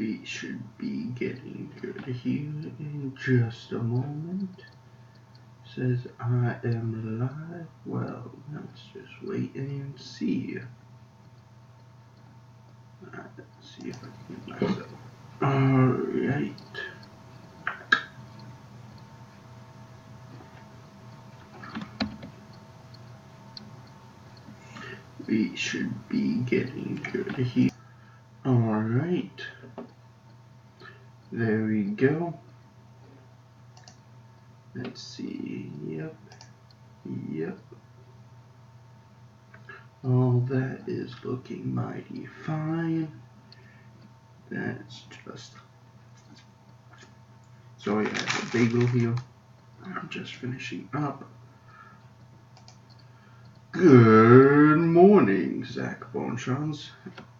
We should be getting good here in just a moment. Says I am live. Well, let's just wait and see. Let's see if I can get myself. Alright. We should be getting good here. Alright. There we go. Let's see. Yep. All that is looking mighty fine. That's just... Sorry, I have a bagel here. I'm just finishing up. Good morning, Zach Bonchons.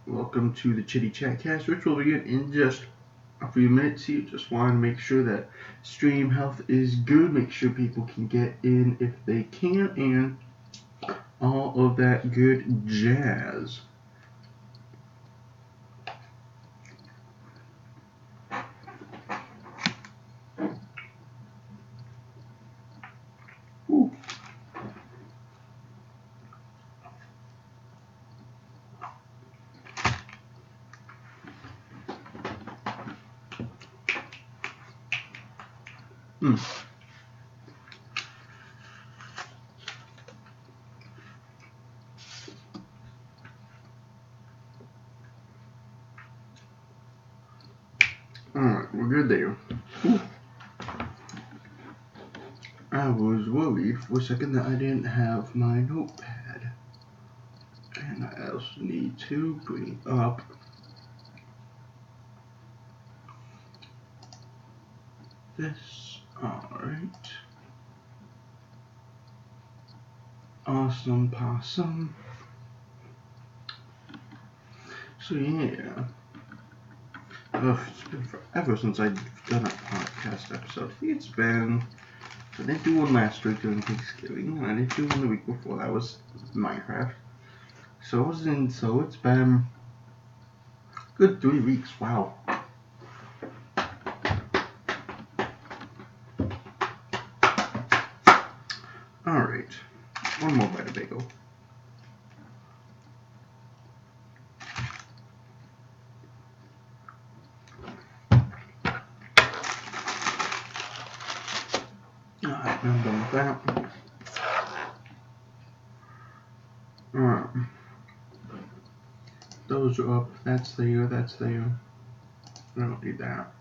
Welcome to the Chitty-Chat cast, which will begin in just a few minutes here. Just want to make sure that stream health is good. Make sure people can get in if they can, and all of that good jazz. Ooh. Alright, we're good there. Ooh. I was worried for a second that I didn't have my notepad. And I also need to bring up this. Alright. Awesome possum. So yeah. It's been forever since I've done a podcast episode. I think it's been... I didn't do one last week during Thanksgiving, and I didn't do one the week before. That was Minecraft. So it's been a good 3 weeks. Wow. Alright. One more bite of bagel. Alright, I'm done with that. Alright. Those are up. That's there. I don't need that.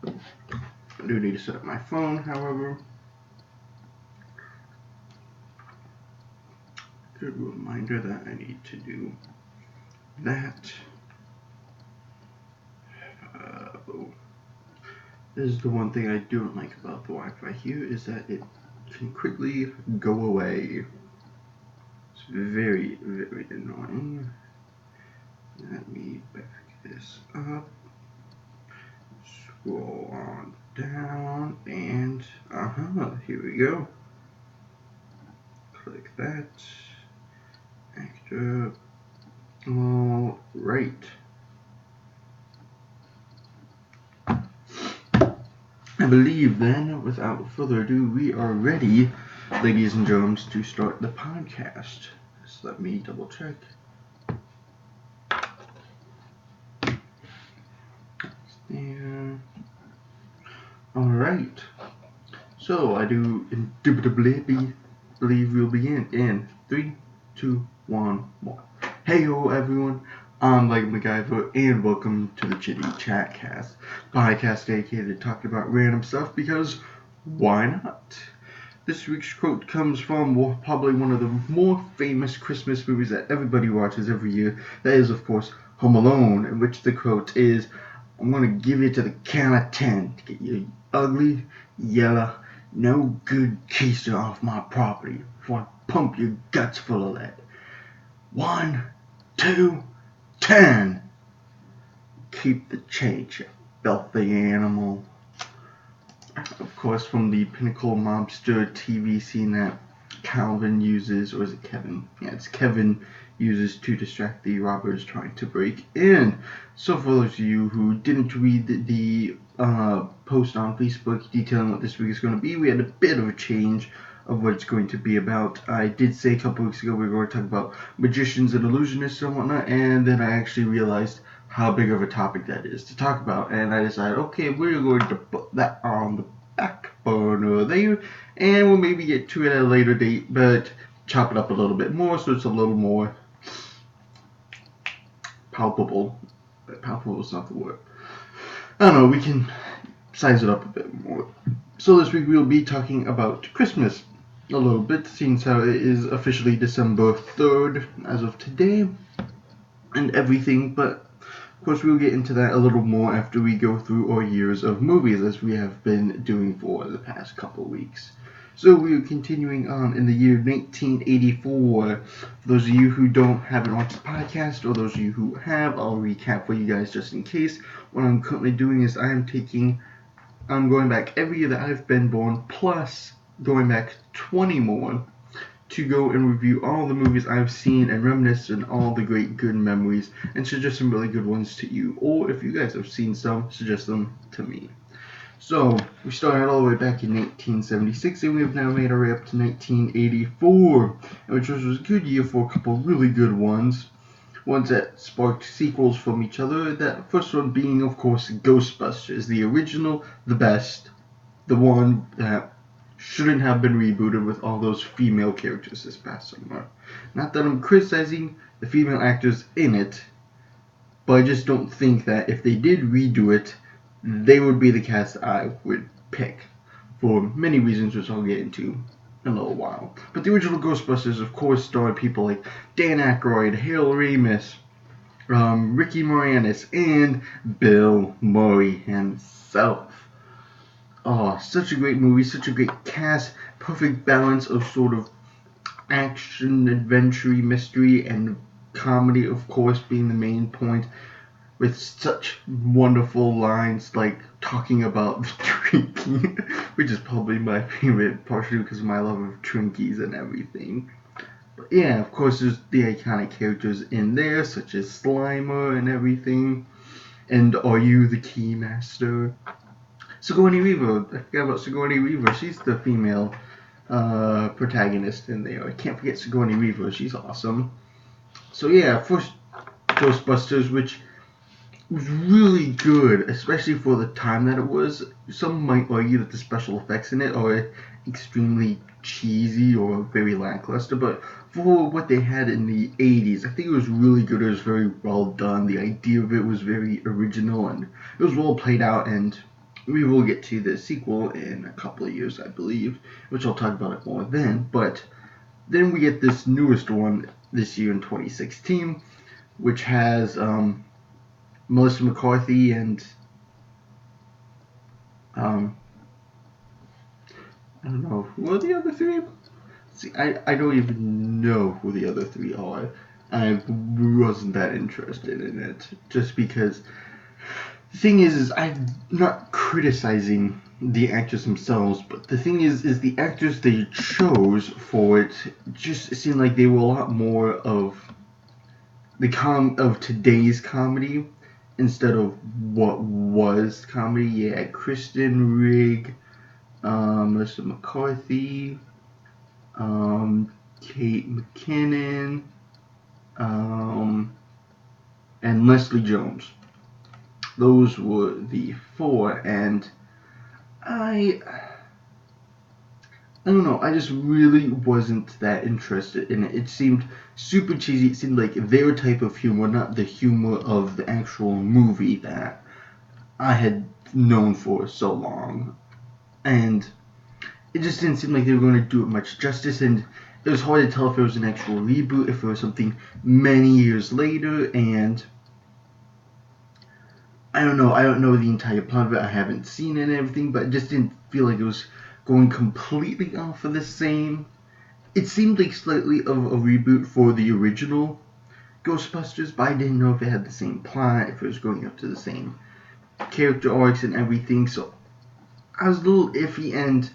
I do need to set up my phone, however. Good reminder that I need to do that. This is the one thing I don't like about the Wi-Fi here, is that it can quickly go away. It's very, very annoying. Let me back this up. Scroll on down, and here we go. Click that. Actor. All right. I believe then, without further ado, we are ready, ladies and gentlemen, to start the podcast. Just let me double check. There. Alright. So, I do indubitably believe we'll begin in 3, 2, 1, 1. Hey-o, everyone. I'm MacGyver, and welcome to the Chitty-Chat cast, podcast dedicated to talking about random stuff, because why not? This week's quote comes from probably one of the more famous Christmas movies that everybody watches every year. That is, of course, Home Alone, in which the quote is, I'm going to give you to the count of 10 to get your ugly, yellow, no good keister off my property before I pump your guts full of lead. 1, 2, 10. Keep the change, you filthy animal. Of course, from the Pinnacle Mobster TV scene that Calvin uses, or is it Kevin? Yeah, it's Kevin uses to distract the robbers trying to break in. So for those of you who didn't read the post on Facebook detailing what this week is going to be, we had a bit of a change of what it's going to be about. I did say a couple weeks ago we were going to talk about magicians and illusionists and whatnot, and then I actually realized how big of a topic that is to talk about, and I decided, okay, we're going to put that on the back burner there, and we'll maybe get to it at a later date, but chop it up a little bit more so it's a little more palpable. Palpable is not the word. I don't know, we can size it up a bit more. So this week we'll be talking about Christmas a little bit, since how it is officially December 3rd as of today and everything, but of course we'll get into that a little more after we go through our years of movies as we have been doing for the past couple of weeks. So we're continuing on in the year 1984. For those of you who haven't watched the podcast, or those of you who have, I'll recap for you guys just in case. What I'm currently doing is I'm going back every year that I've been born, plus going back 20 more to go and review all the movies I've seen and reminisce on all the great good memories and suggest some really good ones to you. Or if you guys have seen some, suggest them to me. So, we started all the way back in 1976, and we've now made our way up to 1984, which was a good year for a couple of really good ones that sparked sequels from each other. That first one being, of course, Ghostbusters, the original, the best, the one that shouldn't have been rebooted with all those female characters this past summer. Not that I'm criticizing the female actors in it, but I just don't think that if they did redo it, they would be the cast I would pick, for many reasons which I'll get into in a little while. But the original Ghostbusters, of course, starred people like Dan Aykroyd, Harold Ramis, Ricky Moranis, and Bill Murray himself. Oh, such a great movie, such a great cast, perfect balance of sort of action, adventure, mystery, and comedy, of course, being the main point, with such wonderful lines like talking about drinking, which is probably my favorite, partially because of my love of Twinkies and everything. But yeah, of course, there's the iconic characters in there, such as Slimer and everything, and Are You the Keymaster? Sigourney Weaver, I forgot about Sigourney Weaver, she's the female protagonist in there. I can't forget Sigourney Weaver, she's awesome. So yeah, first Ghostbusters, which was really good, especially for the time that it was. Some might argue that the special effects in it are extremely cheesy or very lackluster, but for what they had in the 80s, I think it was really good. It was very well done. The idea of it was very original, and it was well played out, and we will get to the sequel in a couple of years, I believe, which I'll talk about it more then. But then we get this newest one this year in 2016, which has Melissa McCarthy and I don't know, who are the other three? See, I don't even know who the other three are. I wasn't that interested in it, just because the thing is I'm not criticizing the actors themselves, but the thing is the actors they chose for it just seemed like they were a lot more of of today's comedy instead of what was comedy. Yeah, Kristen Rigg, Melissa McCarthy, Kate McKinnon, and Leslie Jones. Those were the four, and I don't know, I just really wasn't that interested in it. It seemed super cheesy. It seemed like their type of humor, not the humor of the actual movie that I had known for so long. And it just didn't seem like they were going to do it much justice, and it was hard to tell if it was an actual reboot, if it was something many years later, and I don't know the entire plot of it. I haven't seen it and everything, but it just didn't feel like it was going completely off of the same. It seemed like slightly of a reboot for the original Ghostbusters, but I didn't know if it had the same plot, if it was going up to the same character arcs and everything, so I was a little iffy, and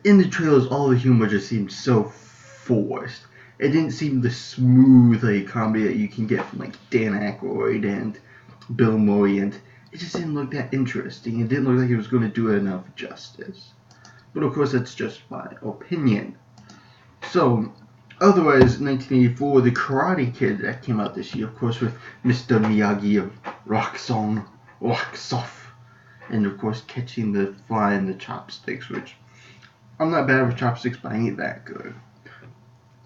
in the trailers all the humor just seemed so forced. it didn't seem the smooth like comedy that you can get from like Dan Aykroyd and Bill Murray, and it just didn't look that interesting. It didn't look like it was going to do it enough justice. But of course, that's just my opinion. So, otherwise, 1984, The Karate Kid that came out this year, of course, with Mr. Miyagi of Rocks Off, and of course, catching the fly in the chopsticks, which I'm not bad with chopsticks, but I ain't that good.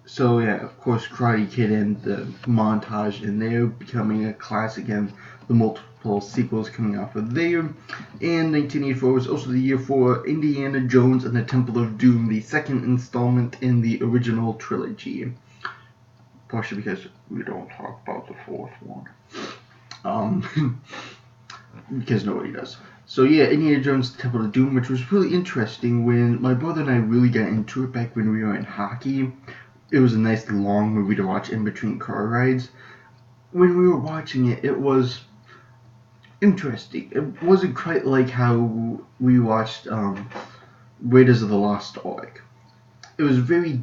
So yeah, of course, Karate Kid and the montage in there becoming a classic, and the multiple sequels coming off of there. And 1984 was also the year for Indiana Jones and the Temple of Doom, the second installment in the original trilogy. Partially because we don't talk about the fourth one. Because nobody does. So yeah, Indiana Jones Temple of Doom, which was really interesting when my brother and I really got into it back when we were in hockey. It was a nice long movie to watch in between car rides. When we were watching it, it was interesting. It wasn't quite like how we watched Raiders of the Lost Ark. It was very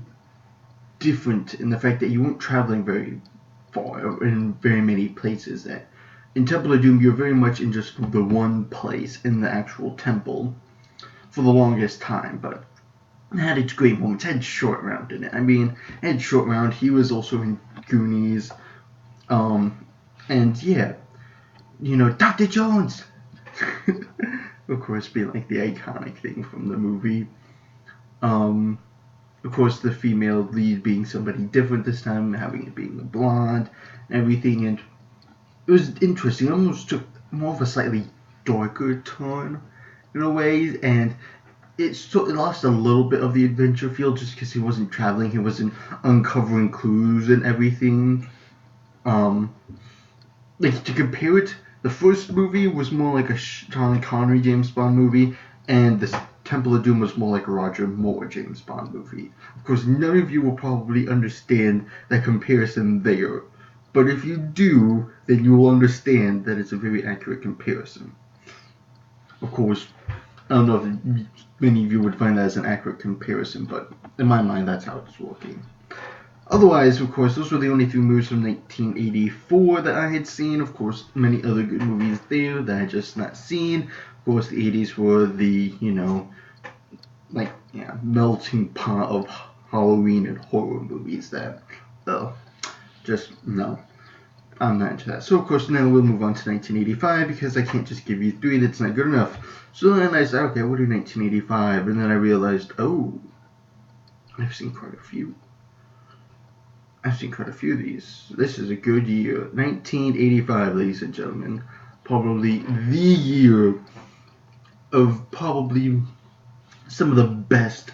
different in the fact that you weren't traveling very far in very many places. That in Temple of Doom, you're very much in just the one place in the actual temple for the longest time, but it had its great moments. It had Short Round in it. I mean, it had Short Round. He was also in Goonies. And yeah, Dr. Jones! Of course, being like the iconic thing from the movie. Of course, the female lead being somebody different this time, having it being a blonde, and everything, and it was interesting. It almost took more of a slightly darker turn in a way, and it lost a little bit of the adventure feel just because he wasn't traveling, he wasn't uncovering clues and everything. Like, to compare it, the first movie was more like a Sean Connery James Bond movie, and the Temple of Doom was more like a Roger Moore James Bond movie. Of course, none of you will probably understand that comparison there, but if you do, then you will understand that it's a very accurate comparison. Of course, I don't know if many of you would find that as an accurate comparison, but in my mind, that's how it's working. Otherwise, of course, those were the only three movies from 1984 that I had seen. Of course, many other good movies there that I had just not seen. Of course, the 80s were the, melting pot of Halloween and horror movies that, no. I'm not into that. So, of course, now we'll move on to 1985 because I can't just give you three. That's not good enough. So then I said, okay, we'll do 1985. And then I realized, I've seen quite a few. I've seen quite a few of these. This is a good year. 1985, ladies and gentlemen. Probably the year of probably some of the best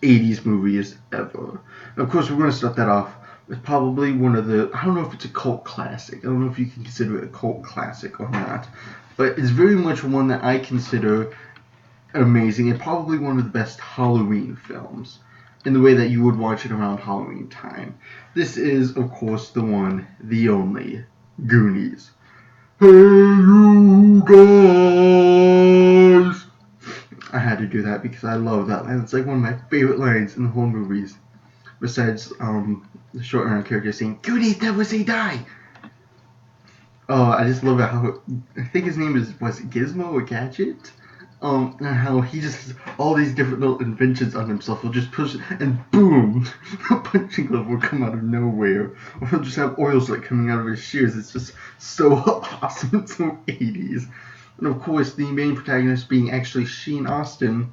80s movies ever. And of course, we're going to start that off with probably one of the, I don't know if it's a cult classic. I don't know if you can consider it a cult classic or not. But it's very much one that I consider amazing and probably one of the best Halloween films in the way that you would watch it around Halloween time. This is, of course, the one, the only, Goonies. Hey, you guys! I had to do that because I love that line. It's like one of my favorite lines in the whole movies. Besides, the short round character saying, Goonies never say die! Oh, I just love it how, I think his name was it Gizmo or Gadget? And how he just has all these different little inventions on himself. He'll just push it, and boom, a punching glove will come out of nowhere. Or he'll just have oil slick coming out of his shears. It's just so awesome. It's so 80s. And of course, the main protagonist being actually Sean Astin.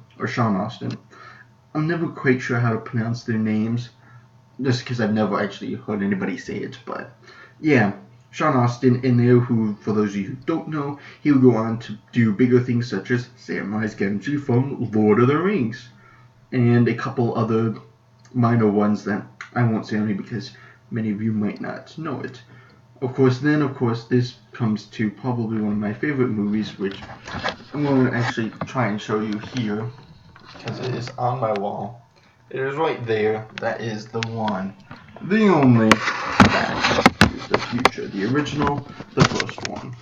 I'm never quite sure how to pronounce their names, just because I've never actually heard anybody say it. But yeah. Sean Astin in there, who, for those of you who don't know, he would go on to do bigger things such as Samwise Gamgee from Lord of the Rings, and a couple other minor ones that I won't say only because many of you might not know it. Of course, this comes to probably one of my favorite movies, which I'm going to actually try and show you here, because it is on my wall. It is right there. That is the one, the only, the future, the original, the first one.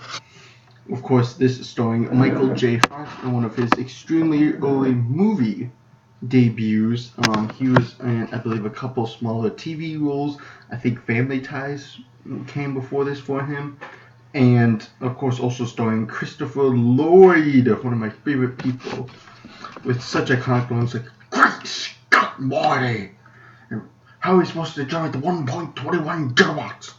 Of course, this is starring Michael J. Fox in one of his extremely early movie debuts. He was in, I believe, a couple smaller TV roles. I think Family Ties came before this for him. And, of course, also starring Christopher Lloyd, one of my favorite people, with such iconic ones like, Great Scott, Marty! And how are we supposed to generate the 1.21 gigawatts?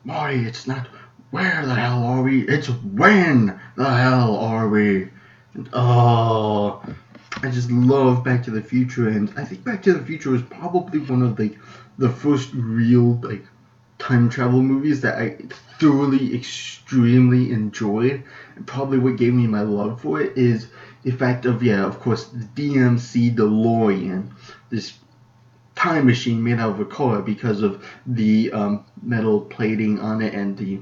Marty, it's not where the hell are we, it's when the hell are we? And, oh, I just love Back to the Future, and I think Back to the Future was probably one of the first real time travel movies that I thoroughly, extremely enjoyed. And probably what gave me my love for it is the fact of, of course, the DMC DeLorean, this time machine made out of a car because of the metal plating on it and the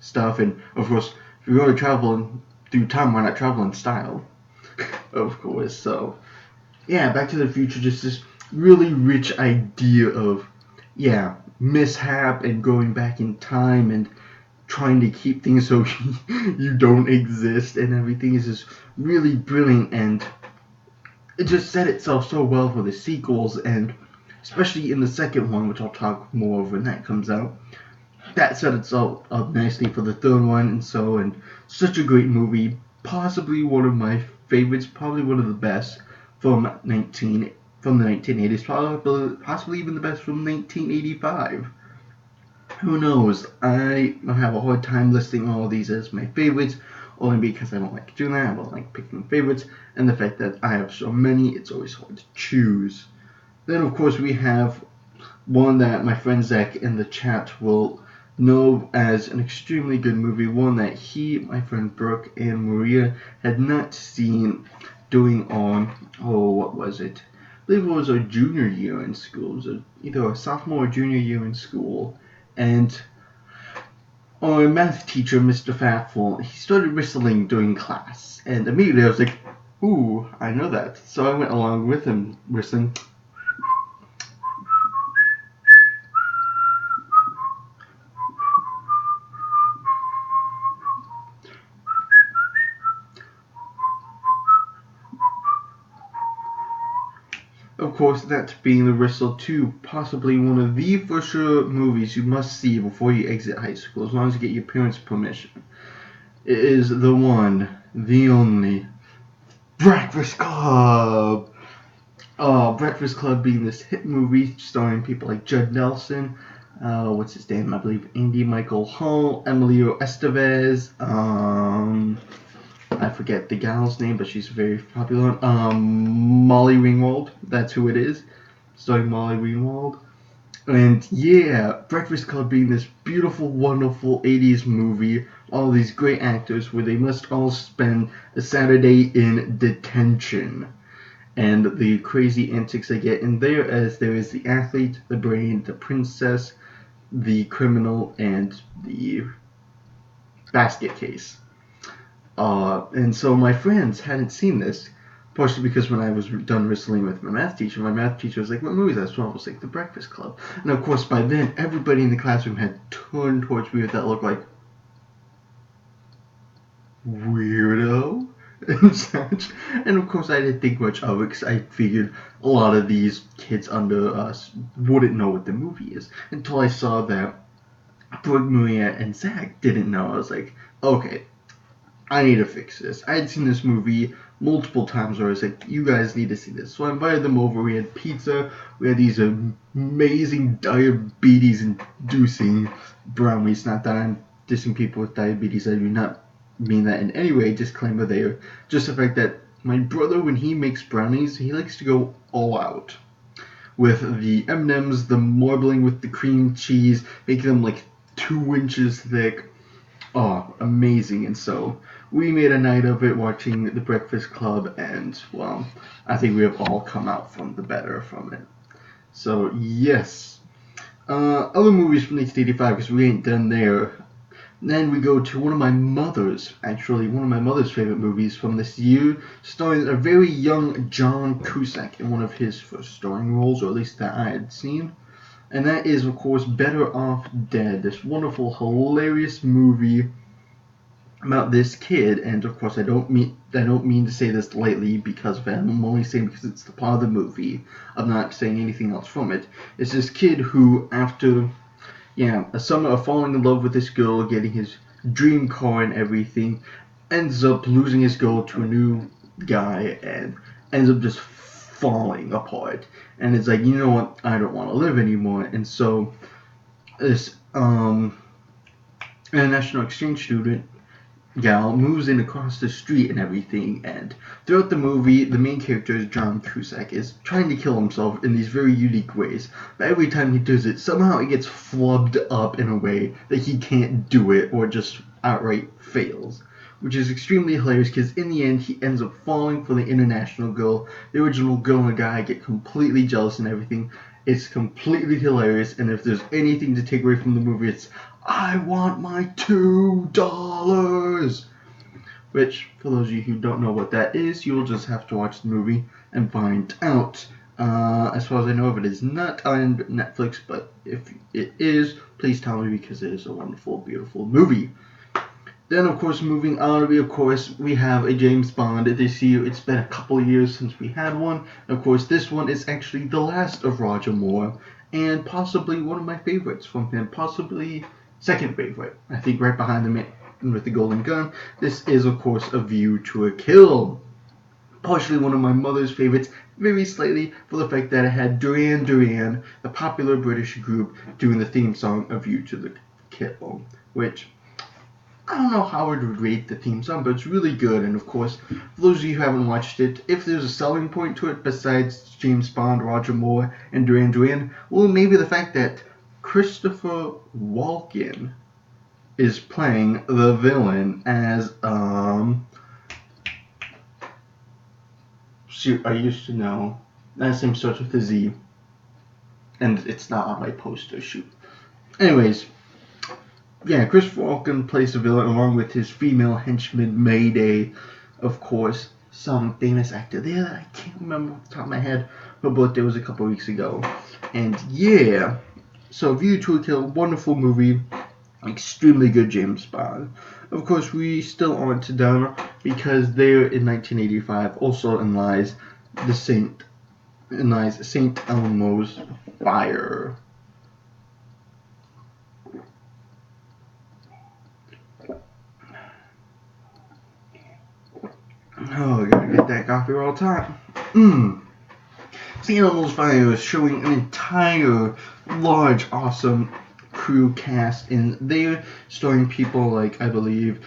stuff. And of course, if you're going to travel through time, why not travel in style? Of course. So yeah, Back to the Future, just this really rich idea of mishap and going back in time and trying to keep things so you don't exist, and everything is just really brilliant, and it just set itself so well for the sequels, and especially in the second one, which I'll talk more of when that comes out. That set itself up nicely for the third one, and such a great movie, possibly one of my favorites, probably one of the best from the 1980s, possibly even the best from 1985. Who knows? I have a hard time listing all of these as my favorites, only because I don't like doing that. I don't like picking favorites, and the fact that I have so many, it's always hard to choose. Then, of course, we have one that my friend Zach in the chat will know as an extremely good movie, one that he, my friend Brooke, and Maria had not seen doing on, what was it? I believe it was our junior year in school. It was either a sophomore or junior year in school. And our math teacher, Mr. Fatful, he started whistling during class. And immediately I was like, ooh, I know that. So I went along with him whistling. Of course, that being the whistle to possibly one of the for sure movies you must see before you exit high school, as long as you get your parents' permission. It is the one, the only, Breakfast Club! Breakfast Club being this hit movie starring people like Judd Nelson, what's his name? I believe Andy Michael Hall, Emilio Estevez, I forget the gal's name, but she's very popular. Molly Ringwald, that's who it is, starring Molly Ringwald. And yeah, Breakfast Club being this beautiful, wonderful 80s movie, all these great actors where they must all spend a Saturday in detention. And the crazy antics they get in there, as there is the athlete, the brain, the princess, the criminal, and the basket case. And so my friends hadn't seen this, partially because when I was done whistling with my math teacher was like, what movie is that? So I was like, The Breakfast Club. And of course, by then, everybody in the classroom had turned towards me with that look like, weirdo, and such. And of course, I didn't think much of it, because I figured a lot of these kids under us wouldn't know what the movie is, until I saw that Brooke, Maria, and Zach didn't know. I was like, okay, I need to fix this. I had seen this movie multiple times where I was like, you guys need to see this. So I invited them over. We had pizza. We had these amazing diabetes-inducing brownies. Not that I'm dissing people with diabetes. I do not mean that in any way. Disclaimer there. Just the fact that my brother, when he makes brownies, he likes to go all out. With the M&Ms, the marbling with the cream cheese, making them like 2 inches thick. Oh, amazing. And so we made a night of it watching The Breakfast Club, and, well, I think we have all come out from the better from it. So, yes. Other movies from 1985, because we ain't done there. Then we go to one of my mother's favorite movies from this year, starring a very young John Cusack in one of his first starring roles, or at least that I had seen. And that is, of course, Better Off Dead, this wonderful, hilarious movie about this kid, and of course I don't mean I don't mean to say this lightly because of it. I'm only saying because it's the part of the movie. I'm not saying anything else from it. It's this kid who, after a summer of falling in love with this girl, getting his dream car and everything, ends up losing his girl to a new guy and ends up just falling apart. And it's like, you know what, I don't want to live anymore. And so this international exchange student gal moves in across the street and everything, and throughout the movie the main character, John Cusack, is trying to kill himself in these very unique ways, but every time he does it, somehow it gets flubbed up in a way that he can't do it or just outright fails, which is extremely hilarious because in the end he ends up falling for the international girl. The original girl and the guy get completely jealous and everything. It's completely hilarious, and if there's anything to take away from the movie, it's I want my $2. Which, for those of you who don't know what that is, you'll just have to watch the movie and find out. As far as I know, if it is not on Netflix, but if it is, please tell me because it is a wonderful, beautiful movie. Then, of course, moving on, we have a James Bond this year. It's been a couple of years since we had one. Of course, this one is actually the last of Roger Moore, and possibly one of my favorites from him, possibly second favorite. I think right behind the Man with the Golden Gun. This is, of course, A View to a Kill. Partially one of my mother's favorites, very slightly for the fact that it had Duran Duran, the popular British group, doing the theme song A View to the Kill, which I don't know how I would rate the theme song, but it's really good. And of course, for those of you who haven't watched it, if there's a selling point to it besides James Bond, Roger Moore, and Duran Duran, well, maybe the fact that Christopher Walken is playing the villain as shoot, I used to know. That name starts with a Z, and it's not on my poster. Shoot. Anyways. Yeah, Christopher Walken plays the villain along with his female henchman Mayday, of course, some famous actor there that I can't remember off the top of my head. Her birthday was a couple weeks ago. And yeah, so View to a Kill, wonderful movie, extremely good James Bond. Of course, we still aren't done because there in 1985 also lies St. Elmo's Fire. Oh, I gotta get that coffee all the time. St. Elmo's Fire is showing an entire large, awesome crew cast in there, starring people like, I believe,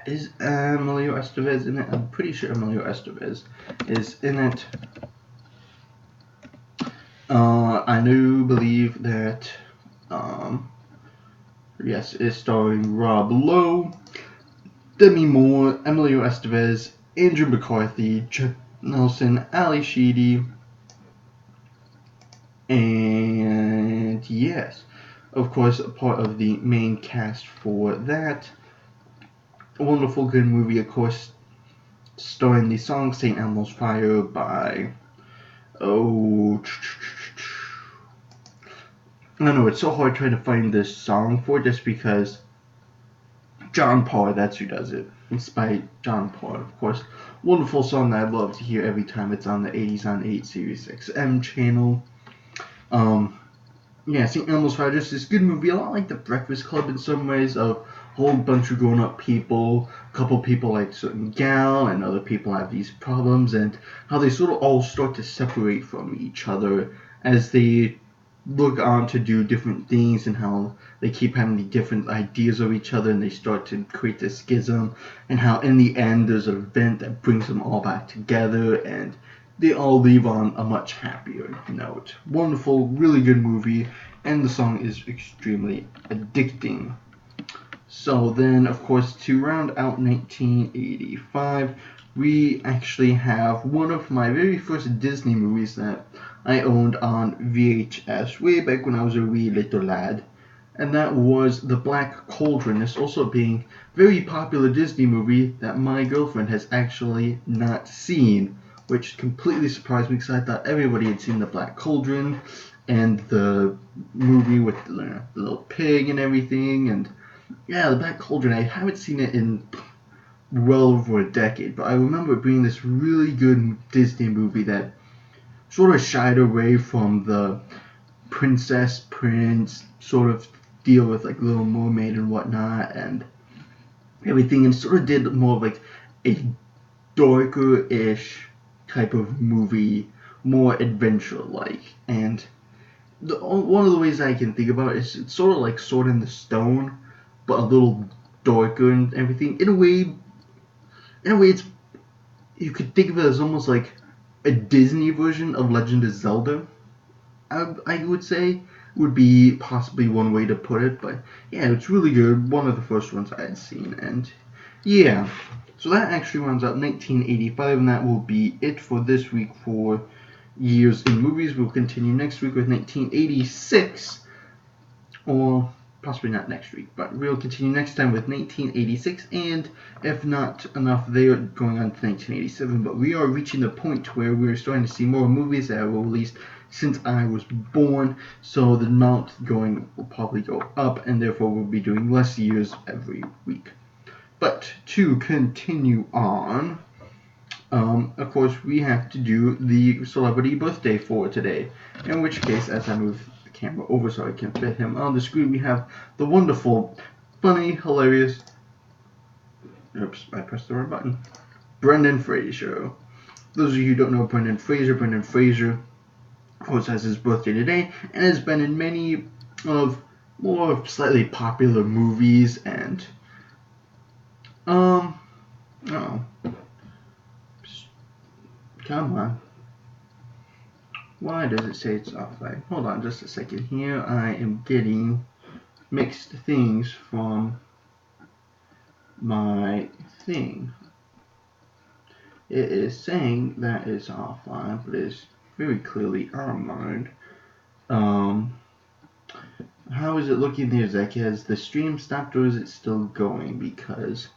is Emilio Estevez in it? I'm pretty sure Emilio Estevez is in it. I do believe that, yes, it's starring Rob Lowe, Demi Moore, Emilio Estevez, Andrew McCarthy, Chuck Nelson, Ali Sheedy, and yes, of course, a part of the main cast for that. A wonderful, good movie, of course, starring the song St. Elmo's Fire by, I don't know, it's so hard trying to find this song for it just because John Parr, that's who does it. It's by John Parr, of course. Wonderful song that I love to hear every time it's on the 80s on 8 Sirius XM channel. Yeah, St. Elmo's Fire, just this good movie, a lot like The Breakfast Club in some ways, of a whole bunch of grown-up people, a couple people like a certain gal, and other people have these problems, and how they sort of all start to separate from each other as they look on to do different things, and how they keep having the different ideas of each other, and they start to create this schism, and how in the end there's an event that brings them all back together, and they all leave on a much happier note. Wonderful, really good movie, and the song is extremely addicting. So then, of course, to round out 1985, we actually have one of my very first Disney movies that I owned on VHS way back when I was a wee little lad, and that was The Black Cauldron. This also being a very popular Disney movie that my girlfriend has actually not seen, which completely surprised me because I thought everybody had seen The Black Cauldron and the movie with the little pig and everything. And yeah, The Black Cauldron, I haven't seen it in well over a decade, but I remember it being this really good Disney movie that sort of shied away from the princess prince sort of deal with like Little Mermaid and whatnot and everything, and sort of did more of like a darker-ish type of movie, more adventure-like. And one of the ways I can think about it is it's sort of like Sword in the Stone, but a little darker and everything. In a way, it's you could think of it as almost like a Disney version of Legend of Zelda. I would say would be possibly one way to put it, but yeah, it's really good. One of the first ones I had seen, and yeah. So that actually runs out 1985, and that will be it for this week for years in movies. We'll continue next week with 1986, or possibly not next week, but we'll continue next time with 1986, and if not enough there, going on to 1987. But we are reaching the point where we're starting to see more movies that were released since I was born, so the amount going will probably go up, and therefore we'll be doing less years every week. But to continue on, of course, we have to do the celebrity birthday for today. In which case, as I move the camera over so I can fit him on the screen, we have the wonderful, funny, hilarious. Oops, I pressed the wrong button. Brendan Frasser. Those of you who don't know Brendan Frasser, of course, has his birthday today and has been in many of more slightly popular movies and oh, come on. Why does it say it's offline? Hold on just a second here. I am getting mixed things from my thing. It is saying that it's offline, but it's very clearly online. How is it looking there, Zach? Has the stream stopped or is it still going? Because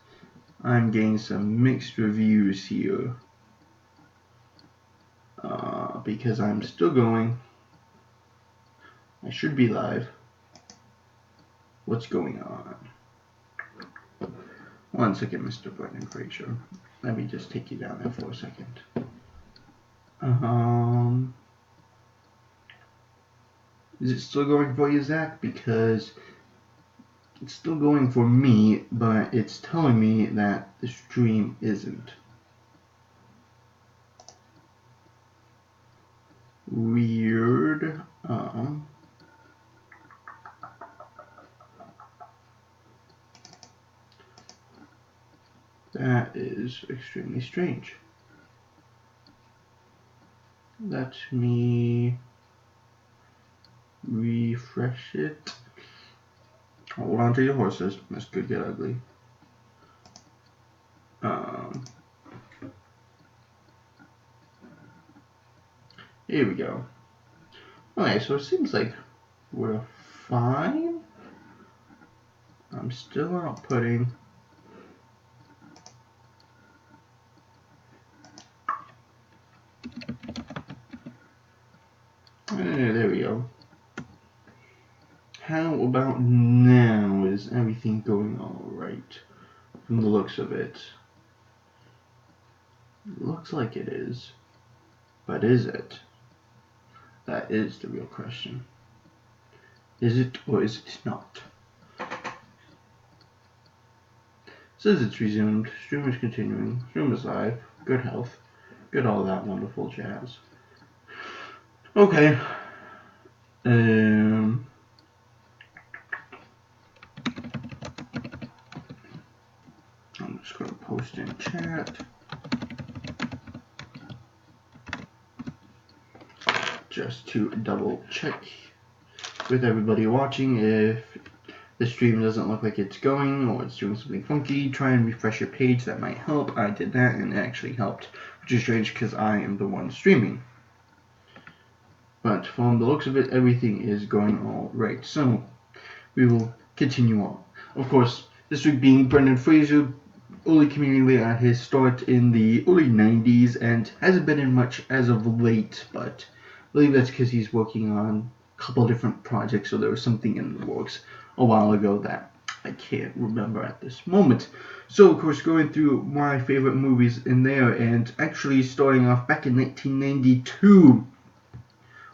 I'm getting some mixed reviews here. Because I'm still going. I should be live. What's going on? One second, Mr. Brendan Frasser. Let me just take you down there for a second. Is it still going for you, Zach? Because it's still going for me, but it's telling me that the stream isn't. Weird. That is extremely strange. Let me refresh it. Hold on to your horses. This could get ugly. Here we go. Okay, so it seems like we're fine. I'm still outputting. There we go. How about now? Is everything going alright? From the looks of it. Looks like it is. But is it? That is the real question. Is it or is it not? Says it's resumed. Stream is continuing. Stream is live. Good health. Good all that wonderful jazz. Okay. I'm just going to post in chat. Just to double check with everybody watching, if the stream doesn't look like it's going or it's doing something funky, try and refresh your page. That might help. I did that and it actually helped, which is strange because I am the one streaming. But from the looks of it, everything is going all right. So we will continue on. Of course, this week being Brendan Frasser, early community at his start in the early 90s and hasn't been in much as of late, but I believe that's because he's working on a couple different projects, so there was something in the works a while ago that I can't remember at this moment. So, of course, going through my favorite movies in there, and actually starting off back in 1992,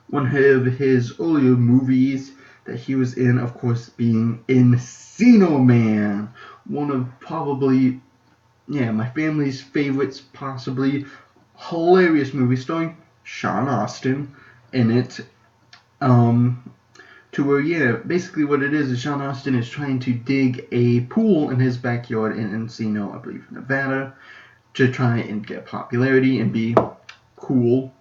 one of his earlier movies that he was in, of course, being Encino Man. One of probably, my family's favorites, possibly. Hilarious movie starring Sean Astin in it. To where, basically what it is Sean Astin is trying to dig a pool in his backyard in Encino, I believe, Nevada, to try and get popularity and be cool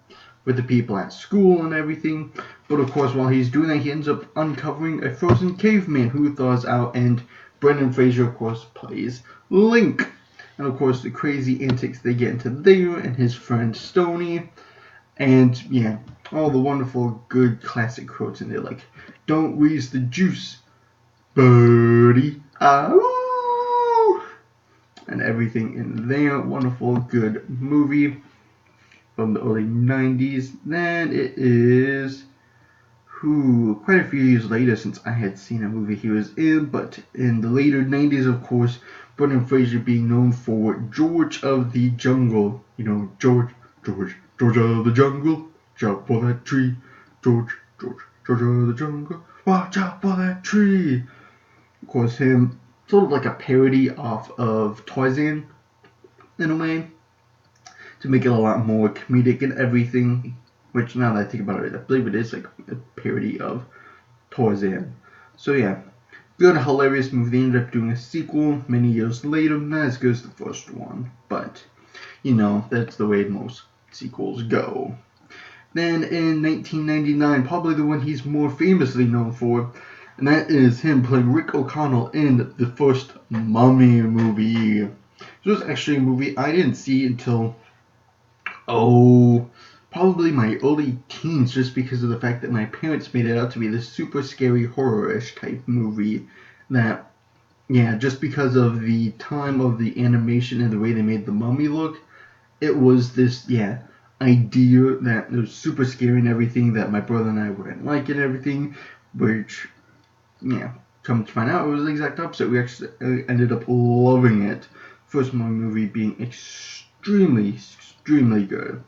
with the people at school and everything. But of course, while he's doing that, he ends up uncovering a frozen caveman who thaws out, and Brendan Frasser, of course, plays Link. And of course, the crazy antics they get into there, and his friend Stoney. And all the wonderful, good classic quotes in there, like, "Don't waste the juice, birdie, ow!" And everything in there. Wonderful, good movie from the early 90s. Then it is quite a few years later since I had seen a movie he was in, but in the later 90s, of course, Brendan Fraser being known for George of the Jungle. George of the Jungle, jump for that tree. George of the Jungle, watch out for that tree. Of course, him, sort of like a parody of Tarzan, in a way, to make it a lot more comedic and everything, which now that I think about it, I believe it is like a parody of Tarzan. So good, hilarious movie. They ended up doing a sequel many years later, not as good as the first one, but that's the way most sequels go. Then in 1999, probably the one he's more famously known for, and that is him playing Rick O'Connell in the first Mummy movie. This was actually a movie I didn't see until, probably my early teens, just because of the fact that my parents made it out to be this super scary horror-ish type movie that, just because of the time of the animation and the way they made the Mummy look, it was this, idea that it was super scary and everything that my brother and I wouldn't like and everything, which, come to find out, it was the exact opposite. We actually ended up loving it. First movie being extremely good.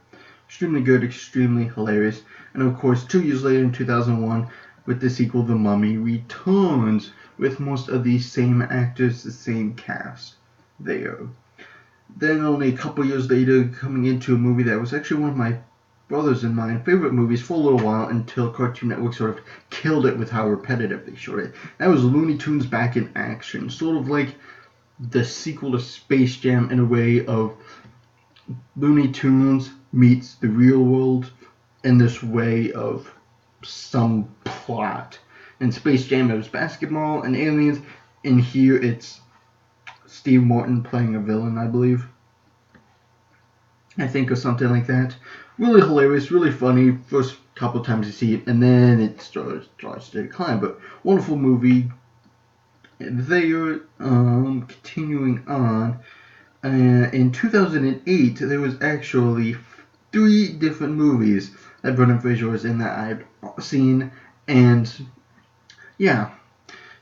Extremely good, extremely hilarious. And of course, 2 years later in 2001, with the sequel, The Mummy returns with most of the same actors, the same cast there. Then only a couple years later, coming into a movie that was actually one of my brothers and mine favorite movies for a little while, until Cartoon Network sort of killed it with how repetitive they showed it. That was Looney Tunes Back in Action. Sort of like the sequel to Space Jam in a way of Looney Tunes meets the real world in this way of some plot. In Space Jam, it was basketball and aliens. In here, it's Steve Martin playing a villain, I believe. I think, or something like that. Really hilarious, really funny. First couple times you see it, and then it starts to decline. But wonderful movie. There, continuing on. In 2008, there was actually 3 different movies that Brendan Fraser was in that I'd seen, and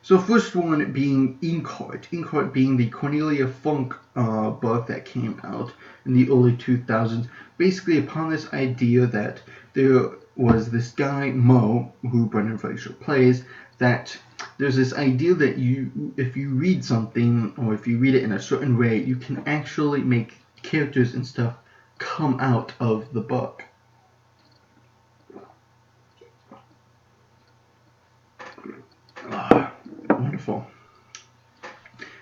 So first one being Inkheart being the Cornelia Funk book that came out in the early 2000s, basically upon this idea that there was this guy, Mo, who Brendan Fraser plays, that there's this idea that if you read something, or if you read it in a certain way, you can actually make characters and stuff come out of the book. Wonderful.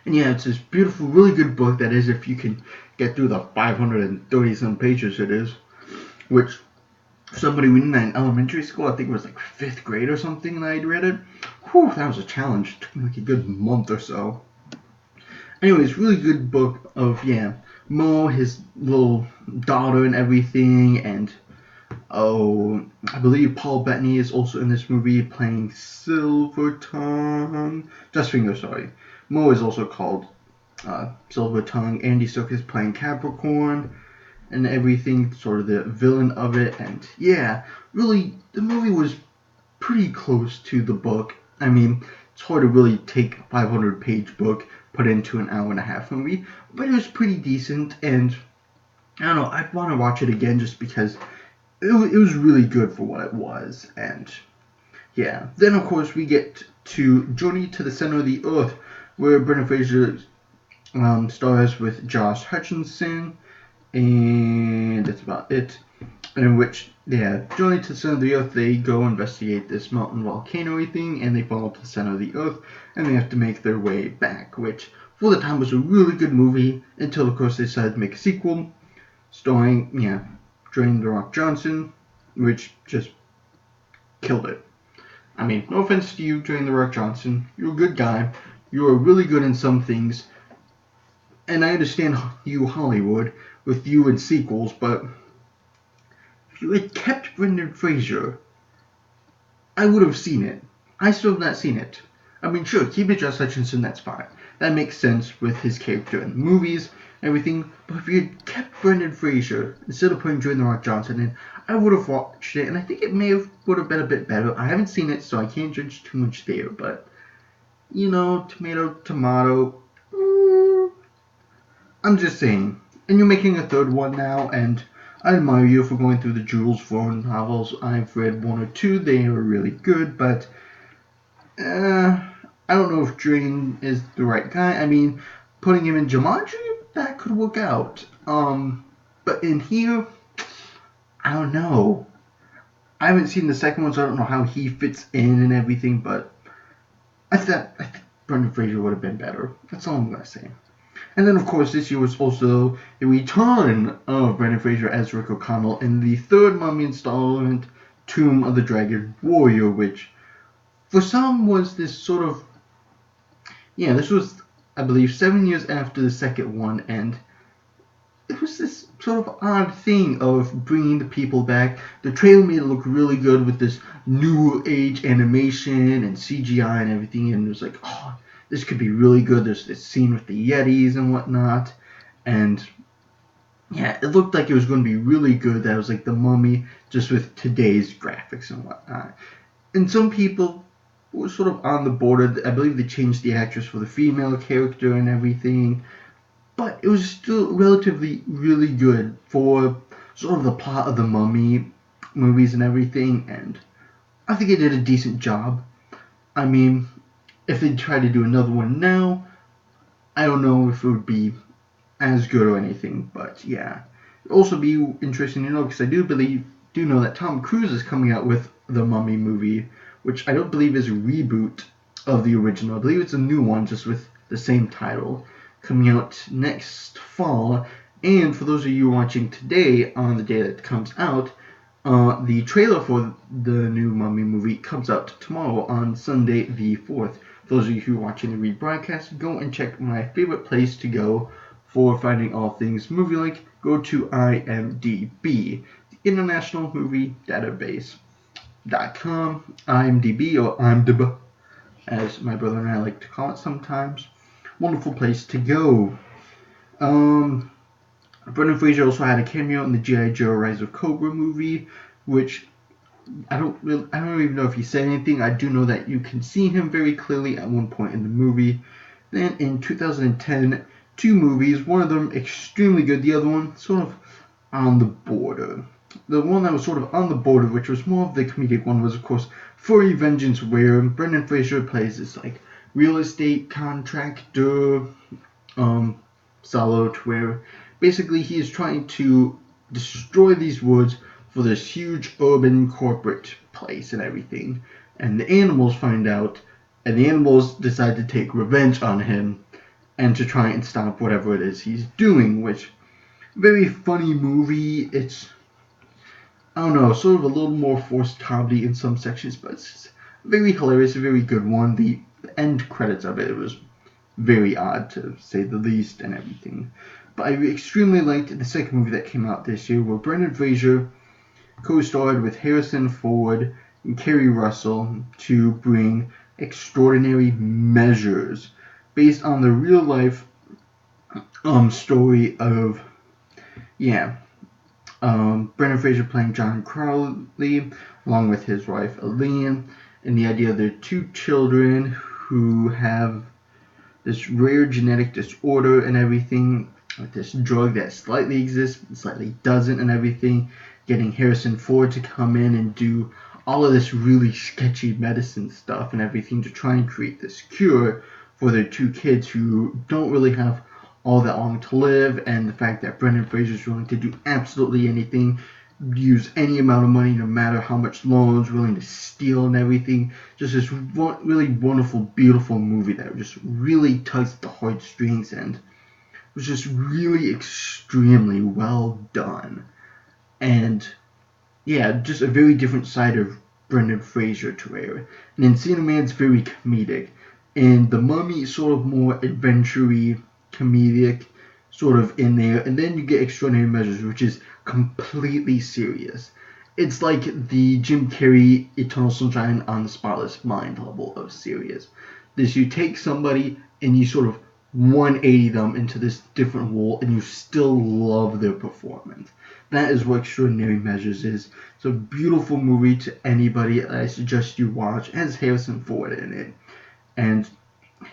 And it's this beautiful, really good book that is, if you can get through the 530 some pages it is, which somebody reading that in elementary school, I think it was like 5th grade or something that I'd read it. Whew, that was a challenge. It took me like a good month or so. Anyways, really good book of, Mo, his little daughter and everything, and I believe Paul Bettany is also in this movie playing Silver Tongue. Dustfinger, sorry. Mo is also called Silver Tongue. Andy Serkis playing Capricorn and everything, sort of the villain of it. And really, the movie was pretty close to the book. I mean, it's hard to really take a 500-page book, put it into an hour-and-a-half movie, but it was pretty decent, and I don't know, I'd want to watch it again just because it was really good for what it was, and yeah. Then, of course, we get to Journey to the Center of the Earth, where Brendan Fraser stars with Josh Hutcherson, and that's about it. In which, yeah, Journey to the Center of the Earth, they go investigate this mountain volcano thing, and they fall to the center of the Earth, and they have to make their way back, which, for the time, was a really good movie, until, of course, they decided to make a sequel, starring, Dwayne The Rock Johnson, which just killed it. I mean, no offense to you, Dwayne The Rock Johnson. You're a good guy. You are really good in some things. And I understand you, Hollywood, with you and sequels, but if you had kept Brendan Fraser, I would have seen it. I still have not seen it. I mean, sure, keep it Josh Hutcherson, that's fine. That makes sense with his character in the movies and everything. But if you had kept Brendan Fraser instead of putting Dwayne The Rock Johnson in, I would have watched it, and I think it would have been a bit better. I haven't seen it, so I can't judge too much there. But tomato, tomato. I'm just saying. And you're making a third one now, and I admire you for going through the Jules Verne novels. I've read one or two. They are really good, but I don't know if Dwayne is the right guy. I mean, putting him in Jumanji, that could work out. But in here, I don't know. I haven't seen the second one, so I don't know how he fits in and everything, but I think Brendan Fraser would have been better. That's all I'm going to say. And then, of course, this year was also the return of Brendan Fraser as Rick O'Connell in the third Mummy installment, Tomb of the Dragon Warrior, which for some was this sort of... this was, I believe, 7 years after the second one, and it was this sort of odd thing of bringing the people back. The trailer made it look really good with this new age animation and CGI and everything, and it was like, oh, this could be really good. There's this scene with the Yetis and whatnot, and it looked like it was going to be really good. That was like the Mummy, just with today's graphics and whatnot. And some people were sort of on the border. I believe they changed the actress for the female character and everything, but it was still relatively really good for sort of the plot of the Mummy movies and everything, and I think it did a decent job. I mean, if they try to do another one now, I don't know if it would be as good or anything, but yeah. It'd also be interesting to know, because I do know that Tom Cruise is coming out with the Mummy movie, which I don't believe is a reboot of the original. I believe it's a new one, just with the same title, coming out next fall. And for those of you watching today, on the day that it comes out, the trailer for the new Mummy movie comes out tomorrow on Sunday the 4th. For those of you who are watching the rebroadcast, go and check my favorite place to go for finding all things movie-like. Go to IMDb, the International Movie Database.com, IMDb, or IMDb, as my brother and I like to call it sometimes. Wonderful place to go. Brendan Fraser also had a cameo in the G.I. Joe Rise of Cobra movie, which I don't even know if he said anything. I do know that you can see him very clearly at one point in the movie. Then in 2010, two movies, one of them extremely good, the other one sort of on the border. The one that was sort of on the border, which was more of the comedic one, was of course Furry Vengeance, where Brendan Fraser plays this like real estate contractor, Salot, where basically he is trying to destroy these woods for this huge urban corporate place and everything. And the animals find out, and the animals decide to take revenge on him and to try and stop whatever it is he's doing, which, very funny movie. It's, I don't know, sort of a little more forced comedy in some sections, but it's very hilarious, a very good one. The end credits of it was very odd, to say the least, and everything. But I extremely liked the second movie that came out this year, where Brendan Fraser co-starred with Harrison Ford and Kerry Russell to bring Extraordinary Measures, based on the real-life story of, Brendan Fraser playing John Crowley, along with his wife Elaine, and the idea of their two children who have this rare genetic disorder and everything, with this drug that slightly exists, slightly doesn't and everything, getting Harrison Ford to come in and do all of this really sketchy medicine stuff and everything to try and create this cure for their two kids who don't really have all that long to live, and the fact that Brendan Fraser is willing to do absolutely anything, use any amount of money, no matter how much loans, willing to steal and everything. Just this really wonderful, beautiful movie that just really tugs at the heartstrings and was just really extremely well done. And yeah, just a very different side of Brendan Fraser to air. And Encino Man's very comedic, and The Mummy is sort of more adventure-y, comedic, sort of in there. And then you get Extraordinary Measures, which is completely serious. It's like the Jim Carrey Eternal Sunshine on the Spotless Mind level of serious. This, you take somebody and you sort of 180 them into this different role, and you still love their performance. That is what Extraordinary Measures is. It's a beautiful movie to anybody. I suggest you watch. It has Harrison Ford in it, and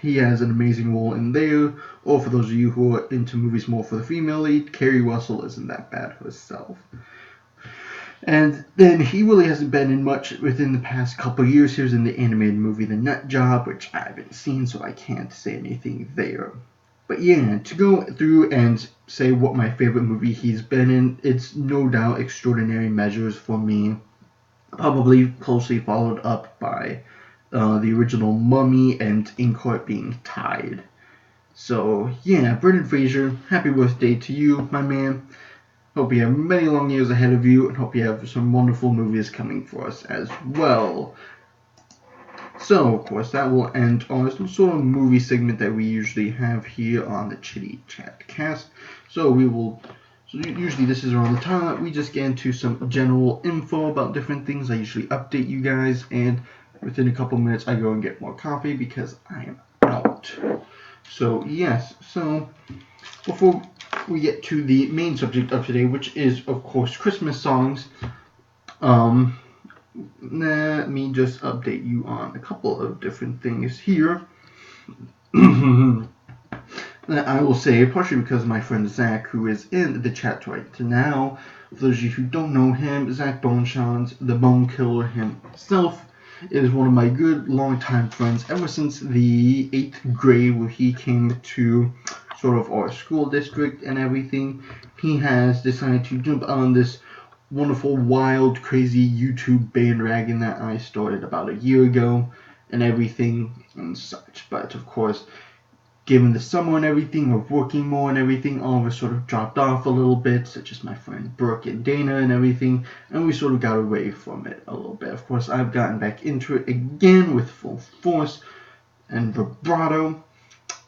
he has an amazing role in there. Or for those of you who are into movies more for the female lead, Kerry Russell isn't that bad herself. And then he really hasn't been in much within the past couple of years. He was in the animated movie The Nut Job, which I haven't seen, so I can't say anything there. But yeah, to go through and say what my favorite movie he's been in, it's no doubt Extraordinary Measures for me. Probably closely followed up by the original Mummy and Inkheart being tied. So yeah, Brendan Fraser, happy birthday to you, my man. Hope you have many long years ahead of you, and hope you have some wonderful movies coming for us as well. So, of course, that will end on some sort of movie segment that we usually have here on the Chitty-Chat cast. So usually this is around the time that we just get into some general info about different things. I usually update you guys, and within a couple minutes I go and get more coffee because I am out. So, yes, so before we get to the main subject of today, which is, of course, Christmas songs, let me just update you on a couple of different things here. That I will say, partially because of my friend Zach, who is in the chat right now. For those of you who don't know him, Zach Boneshans, the Bone Killer himself, is one of my good longtime friends ever since the 8th grade, where he came to sort of our school district and everything. He has decided to jump on this wonderful, wild, crazy YouTube bandwagon that I started about a year ago and everything and such. But of course, given the summer and everything, of working more and everything, all of us sort of dropped off a little bit, such as my friend Brooke and Dana and everything, and we sort of got away from it a little bit. Of course, I've gotten back into it again with full force and vibrato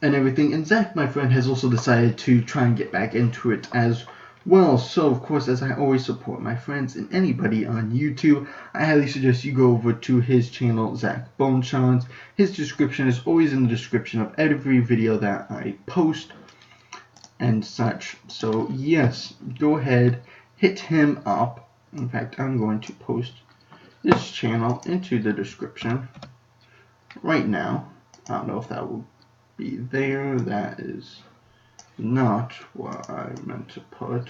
and everything, and Zach, my friend, has also decided to try and get back into it as well. So, of course, as I always support my friends and anybody on YouTube, I highly suggest you go over to his channel, Zach Boneshans. His description is always in the description of every video that I post and such. So, yes, go ahead, hit him up. In fact, I'm going to post his channel into the description right now. I don't know if that will be there. That is not what I meant to put.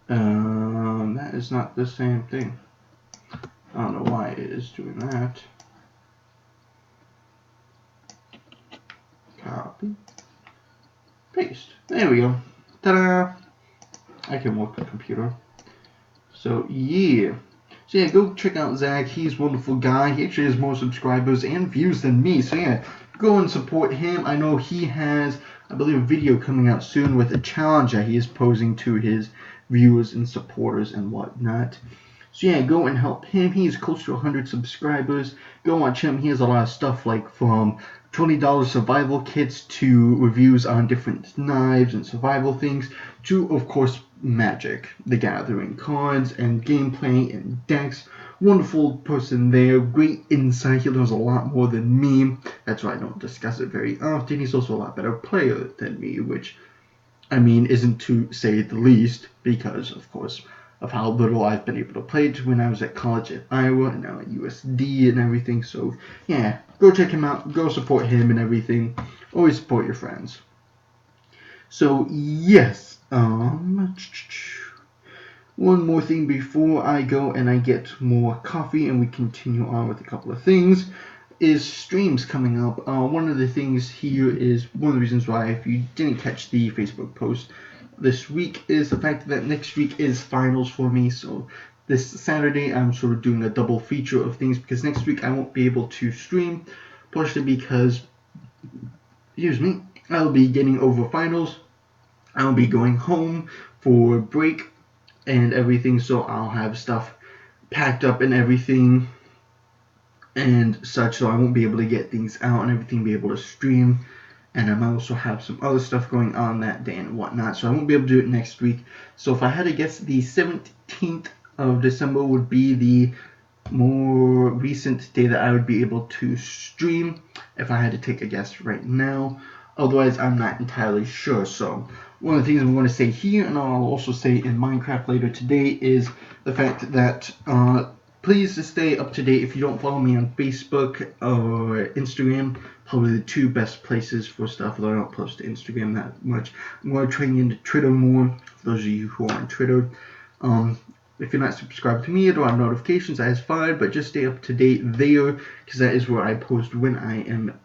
That is not the same thing. I don't know why it is doing that. Copy. Paste. There we go. Ta-da! I can work the computer. So, yeah. So yeah, go check out Zach. He's a wonderful guy. He actually has more subscribers and views than me. So yeah, go and support him. I know he has, I believe, a video coming out soon with a challenge that he is posing to his viewers and supporters and whatnot. So yeah, go and help him. He is close to 100 subscribers. Go watch him. He has a lot of stuff like from $20 survival kits to reviews on different knives and survival things to, of course, Magic the Gathering cards and gameplay and decks. Wonderful person there, great insight. He knows a lot more than me. That's why I don't discuss it very often. He's also a lot better player than me, which, I mean, isn't to say the least, because, of course, of how little I've been able to play to when I was at college at Iowa and now at USD and everything. So yeah, go check him out, go support him and everything. Always support your friends. So yes, one more thing before I go and I get more coffee and we continue on with a couple of things is streams coming up. One of the things here is one of the reasons why, if you didn't catch the Facebook post this week, is the fact that next week is finals for me. So this Saturday I'm sort of doing a double feature of things because next week I won't be able to stream, partially because, excuse me, I'll be getting over finals. I'll be going home for break and everything, so I'll have stuff packed up and everything and such, so I won't be able to get things out and everything, be able to stream. And I might also have some other stuff going on that day and whatnot, so I won't be able to do it next week. So if I had to guess, the 17th of December would be the more recent day that I would be able to stream, if I had to take a guess right now. Otherwise, I'm not entirely sure. So one of the things I'm going to say here, and I'll also say in Minecraft later today, is the fact that please stay up to date. If you don't follow me on Facebook or Instagram, probably the two best places for stuff, although I don't post to Instagram that much. I'm going to try and get into Twitter more, for those of you who are on Twitter. If you're not subscribed to me or don't have notifications, that is fine, but just stay up to date there, because that is where I post when I am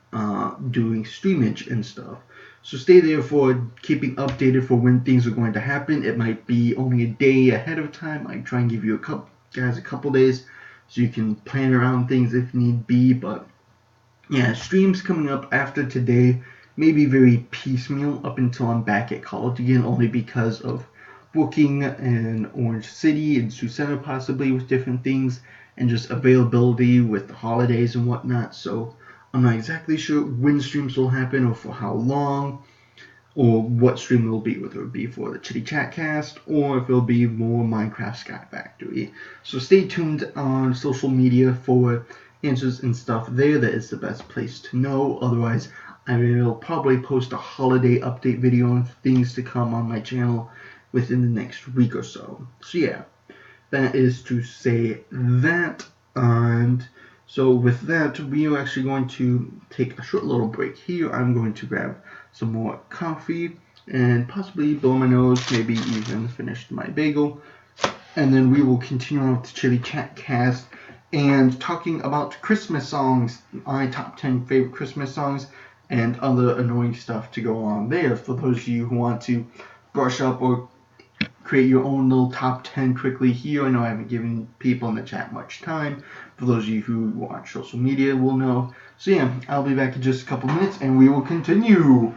doing streamage and stuff. So stay there for keeping updated for when things are going to happen. It might be only a day ahead of time. I try and give you a couple days so you can plan around things if need be. But yeah, streams coming up after today may be very piecemeal up until I'm back at college again, only because of booking in Orange City and Sioux Center possibly with different things, and just availability with the holidays and whatnot. So I'm not exactly sure when streams will happen or for how long, or what stream it will be, whether it be for the Chitty-Chat cast or if it'll be more Minecraft Sky Factory. So stay tuned on social media for answers and stuff there. That is the best place to know. Otherwise, I will probably post a holiday update video on things to come on my channel within the next week or so. So yeah, that is to say that. And so with that, we are actually going to take a short little break here. I'm going to grab some more coffee and possibly blow my nose, maybe even finish my bagel. And then we will continue on with the Chitty-Chat cast and talking about Christmas songs, my top 10 favorite Christmas songs, and other annoying stuff to go on there for those of you who want to brush up or create your own little top 10 quickly here. I know I haven't given people in the chat much time. For those of you who watch social media will know. So yeah, I'll be back in just a couple minutes and we will continue.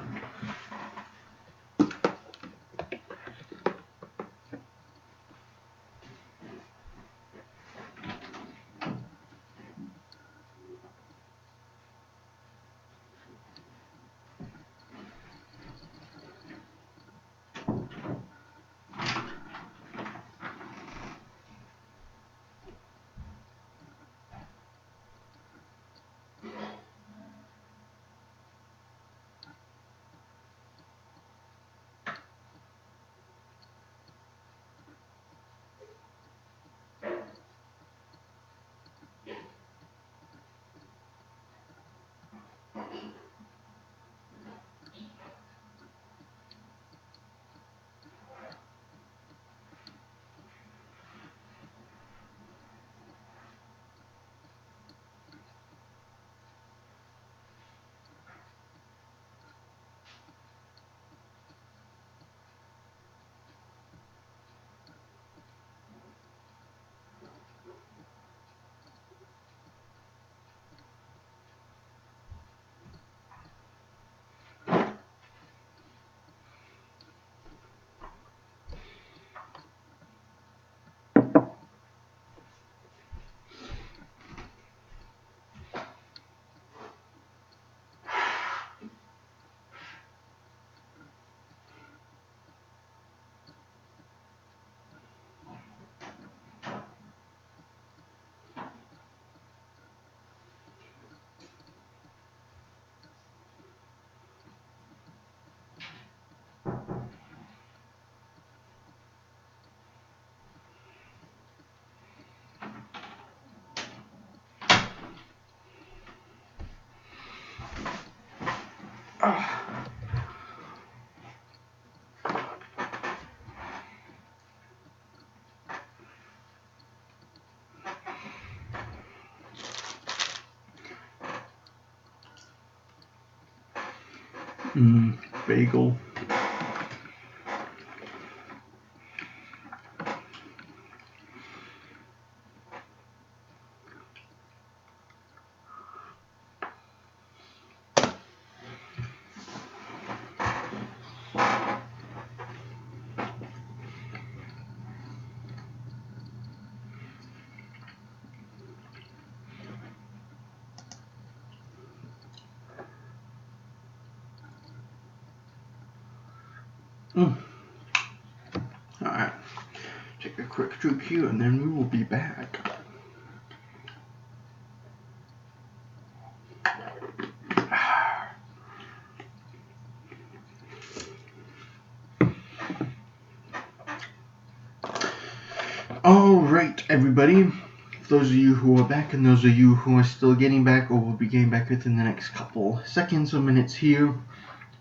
Bagel. Alright, take a quick drink here and then we will be back. Alright, everybody. For those of you who are back and those of you who are still getting back or will be getting back within the next couple seconds or minutes here,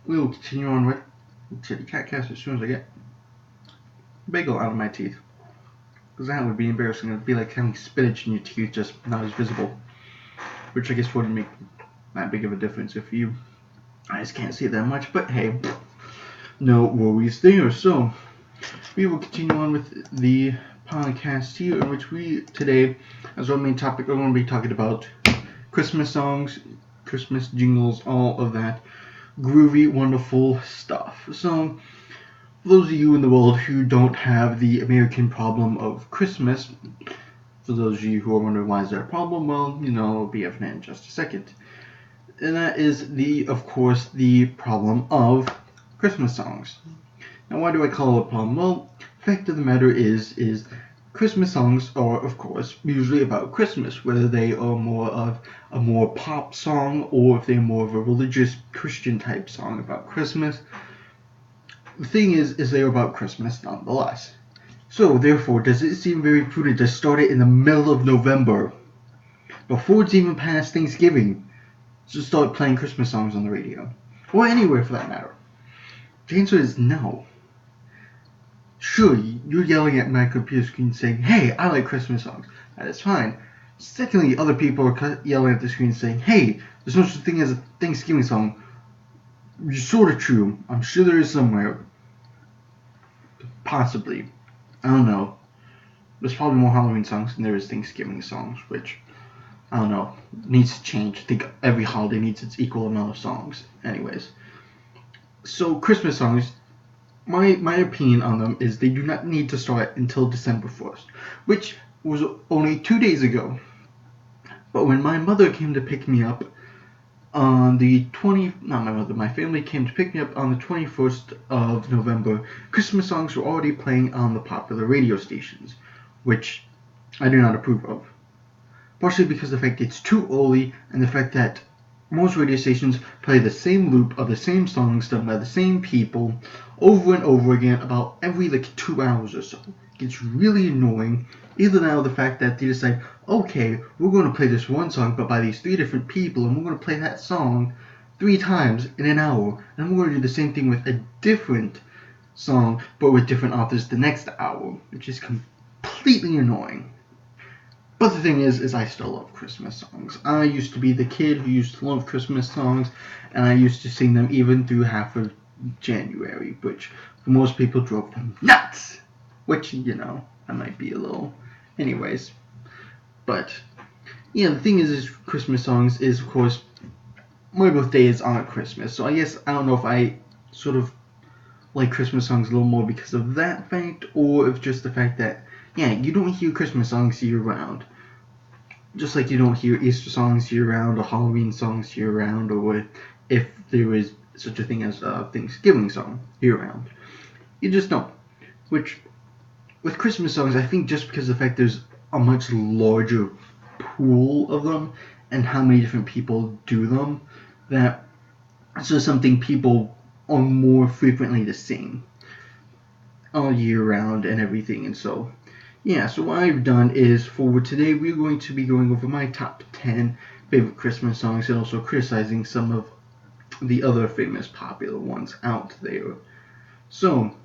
we will continue on with Chitty-Chat cast as soon as I get bagel out of my teeth. Because that would be embarrassing. It would be like having spinach in your teeth, just not as visible. Which I guess wouldn't make that big of a difference if you eyes can't see that much. But hey, no worries there. So, we will continue on with the podcast here, in which we today, as our main topic, we're going to be talking about Christmas songs, Christmas jingles, all of that groovy, wonderful stuff. So, for those of you in the world who don't have the American problem of Christmas, for those of you who are wondering why is that a problem, well, it'll be evident in just a second. And that is of course, the problem of Christmas songs. Now, why do I call it a problem? Well, the fact of the matter is Christmas songs are, of course, usually about Christmas, whether they are more of a more pop song or if they're more of a religious Christian type song about Christmas. The thing is they're about Christmas nonetheless. So, therefore, does it seem very prudent to start it in the middle of November, before it's even past Thanksgiving, to start playing Christmas songs on the radio? Or anywhere for that matter? The answer is no. Sure, you're yelling at my computer screen saying, hey, I like Christmas songs. That is fine. Secondly, other people are yelling at the screen saying, hey, there's no such thing as a Thanksgiving song. You're sort of true. I'm sure there is somewhere. Possibly. I don't know. There's probably more Halloween songs than there is Thanksgiving songs, which, I don't know, needs to change. I think every holiday needs its equal amount of songs. Anyways. So, Christmas songs, my opinion on them is they do not need to start until December 1st, which was only 2 days ago. But when my mother came to pick me up on my family came to pick me up on the 21st of November, Christmas songs were already playing on the popular radio stations, which I do not approve of. Partially because of the fact it's too early, and the fact that most radio stations play the same loop of the same songs done by the same people over and over again about every 2 hours or so. It gets really annoying. Either now the fact that they decide, okay, we're going to play this one song but by these 3 different people, and we're going to play that song 3 times in an hour, and we're going to do the same thing with a different song but with different authors the next hour, which is completely annoying. But the thing is I still love Christmas songs. I used to be the kid who used to love Christmas songs, and I used to sing them even through half of January, which for most people drove them nuts. Which, I might be a little... Anyways. But, the thing is Christmas songs is, of course, my birthday is on Christmas, so I guess I don't know if I sort of like Christmas songs a little more because of that fact, or if just the fact that, you don't hear Christmas songs year-round. Just like you don't hear Easter songs year-round, or Halloween songs year-round, or if there is such a thing as a Thanksgiving song year-round. You just don't. Which, with Christmas songs, I think just because of the fact there's a much larger pool of them, and how many different people do them, that it's just something people are more frequently to sing all year round and everything. And so, so what I've done is, for today, we're going to be going over my top 10 favorite Christmas songs and also criticizing some of the other famous popular ones out there. So,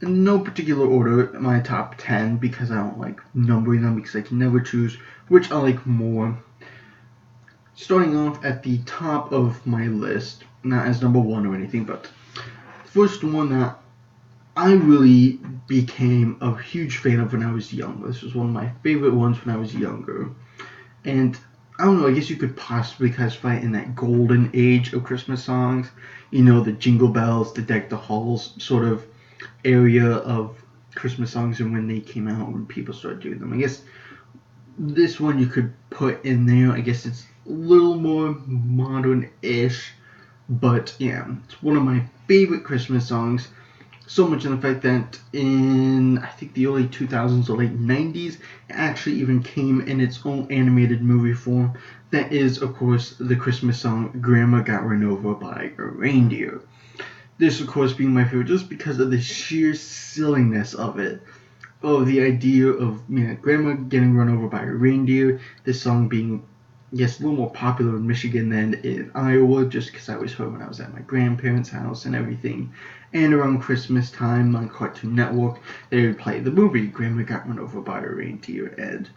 in no particular order, my top 10, because I don't like numbering them, because I can never choose which I like more. Starting off at the top of my list not as number one or anything, but first one that I really became a huge fan of when I was young. This was one of my favorite ones when I was younger. And I don't know, I guess you could possibly classify it in that golden age of Christmas songs. You know, the Jingle Bells, the Deck the Halls sort of area of Christmas songs and when they came out, when people started doing them. I guess this one you could put in there. I guess it's a little more modern-ish. But yeah, it's one of my favorite Christmas songs. So much in the fact that in, I think, the early 2000s or late 90s, it actually even came in its own animated movie form. That is, of course, the Christmas song Grandma Got Run Over by a Reindeer. This, of course, being my favorite just because of the sheer silliness of it. Oh, the idea of Grandma getting run over by a reindeer. This song being, yes, a little more popular in Michigan than in Iowa, just because I always heard when I was at my grandparents' house and everything. And around Christmas time on Cartoon Network, they would play the movie Grandma Got Run Over by a Reindeer. And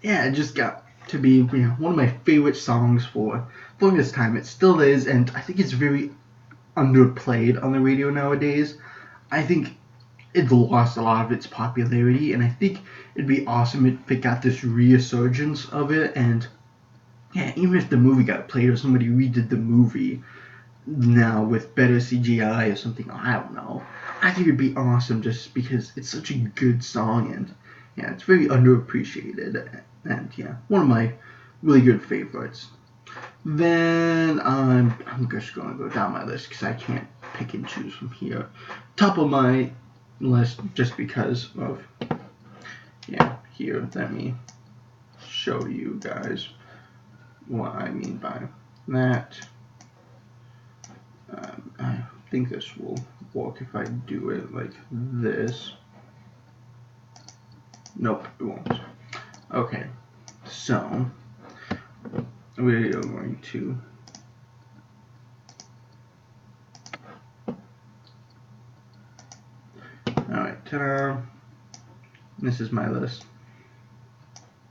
yeah, it just got to be one of my favorite songs for longest time. It still is, and I think it's very underplayed on the radio nowadays. I think it lost a lot of its popularity, and I think it'd be awesome if it got this resurgence of it. And yeah, even if the movie got played or somebody redid the movie now with better CGI or something, I don't know. I think it'd be awesome just because it's such a good song, and yeah, it's very underappreciated, and yeah, one of my really good favorites. Then I'm just going to go down my list because I can't pick and choose from here. Top of my list, just because of, yeah, here, let me show you guys what I mean by that. I think this will work if I do it like this. Nope, it won't. Okay, so we are going to alright, ta-da. This is my list.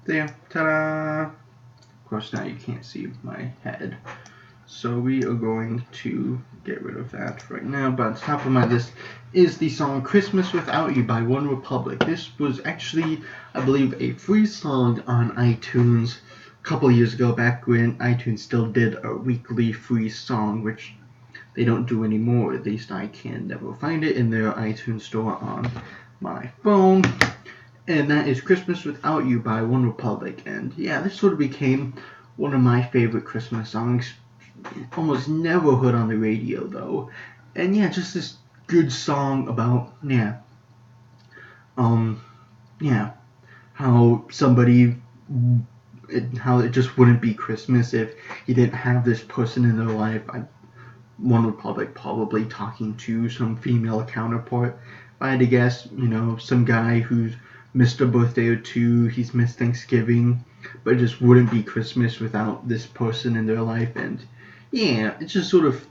There, ta-da. Of course, now you can't see my head. So we are going to get rid of that right now. But on top of my list is the song Christmas Without You by OneRepublic. This was actually, I believe, a free song on iTunes a couple of years ago, back when iTunes still did a weekly free song, which they don't do anymore. At least I can never find it in their iTunes store on my phone. And that is Christmas Without You by OneRepublic. And yeah, this sort of became one of my favorite Christmas songs. Almost never heard on the radio though. And yeah, just this good song about how somebody, how it just wouldn't be Christmas if you didn't have this person in their life. OneRepublic probably talking to some female counterpart. If I had to guess, some guy who's missed a birthday or two, he's missed Thanksgiving, but it just wouldn't be Christmas without this person in their life. And yeah, it just sort of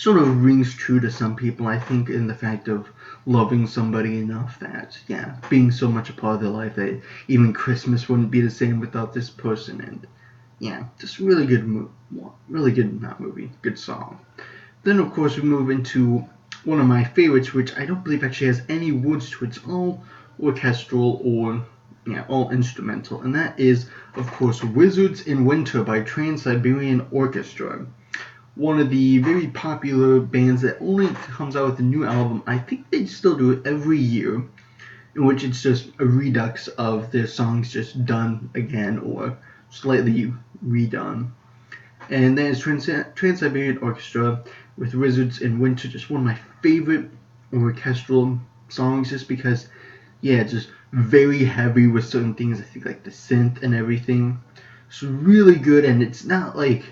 rings true to some people, I think, in the fact of loving somebody enough that, yeah, being so much a part of their life that even Christmas wouldn't be the same without this person. And yeah, just really good good song. Then, of course, we move into one of my favorites, which I don't believe actually has any words to it. It's all orchestral or all instrumental, and that is, of course, Wizards in Winter by Trans-Siberian Orchestra. One of the very popular bands that only comes out with a new album. I think they still do it every year, in which it's just a redux of their songs just done again or slightly redone. And that is Trans-Siberian Orchestra with Wizards in Winter, just one of my favorite orchestral songs, just because, yeah, it's just very heavy with certain things, I think, like the synth and everything. It's really good, and it's not like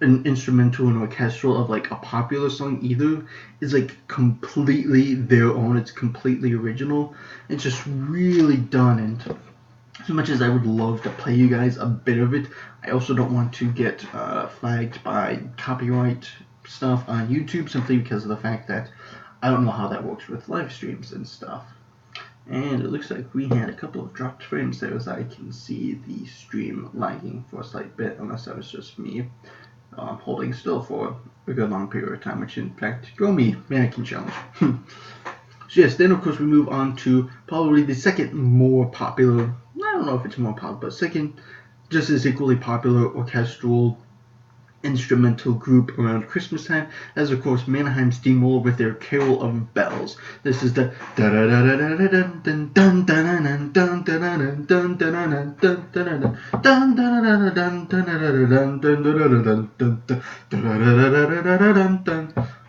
an instrumental and orchestral of like a popular song either. It's like completely their own. It's completely original. It's just really done, and as much as I would love to play you guys a bit of it, I also don't want to get flagged by copyright stuff on YouTube, simply because of the fact that I don't know how that works with live streams and stuff. And it looks like we had a couple of dropped frames there, as I can see the stream lagging for a slight bit, unless that was just me. holding still for a good long period of time, which in fact, go me, mannequin challenge. So yes, then of course we move on to probably the second more popular, I don't know if it's more popular, but second just as equally popular orchestral instrumental group around Christmas time. That's of course Mannheim Steamroller with their Carol of Bells. This is the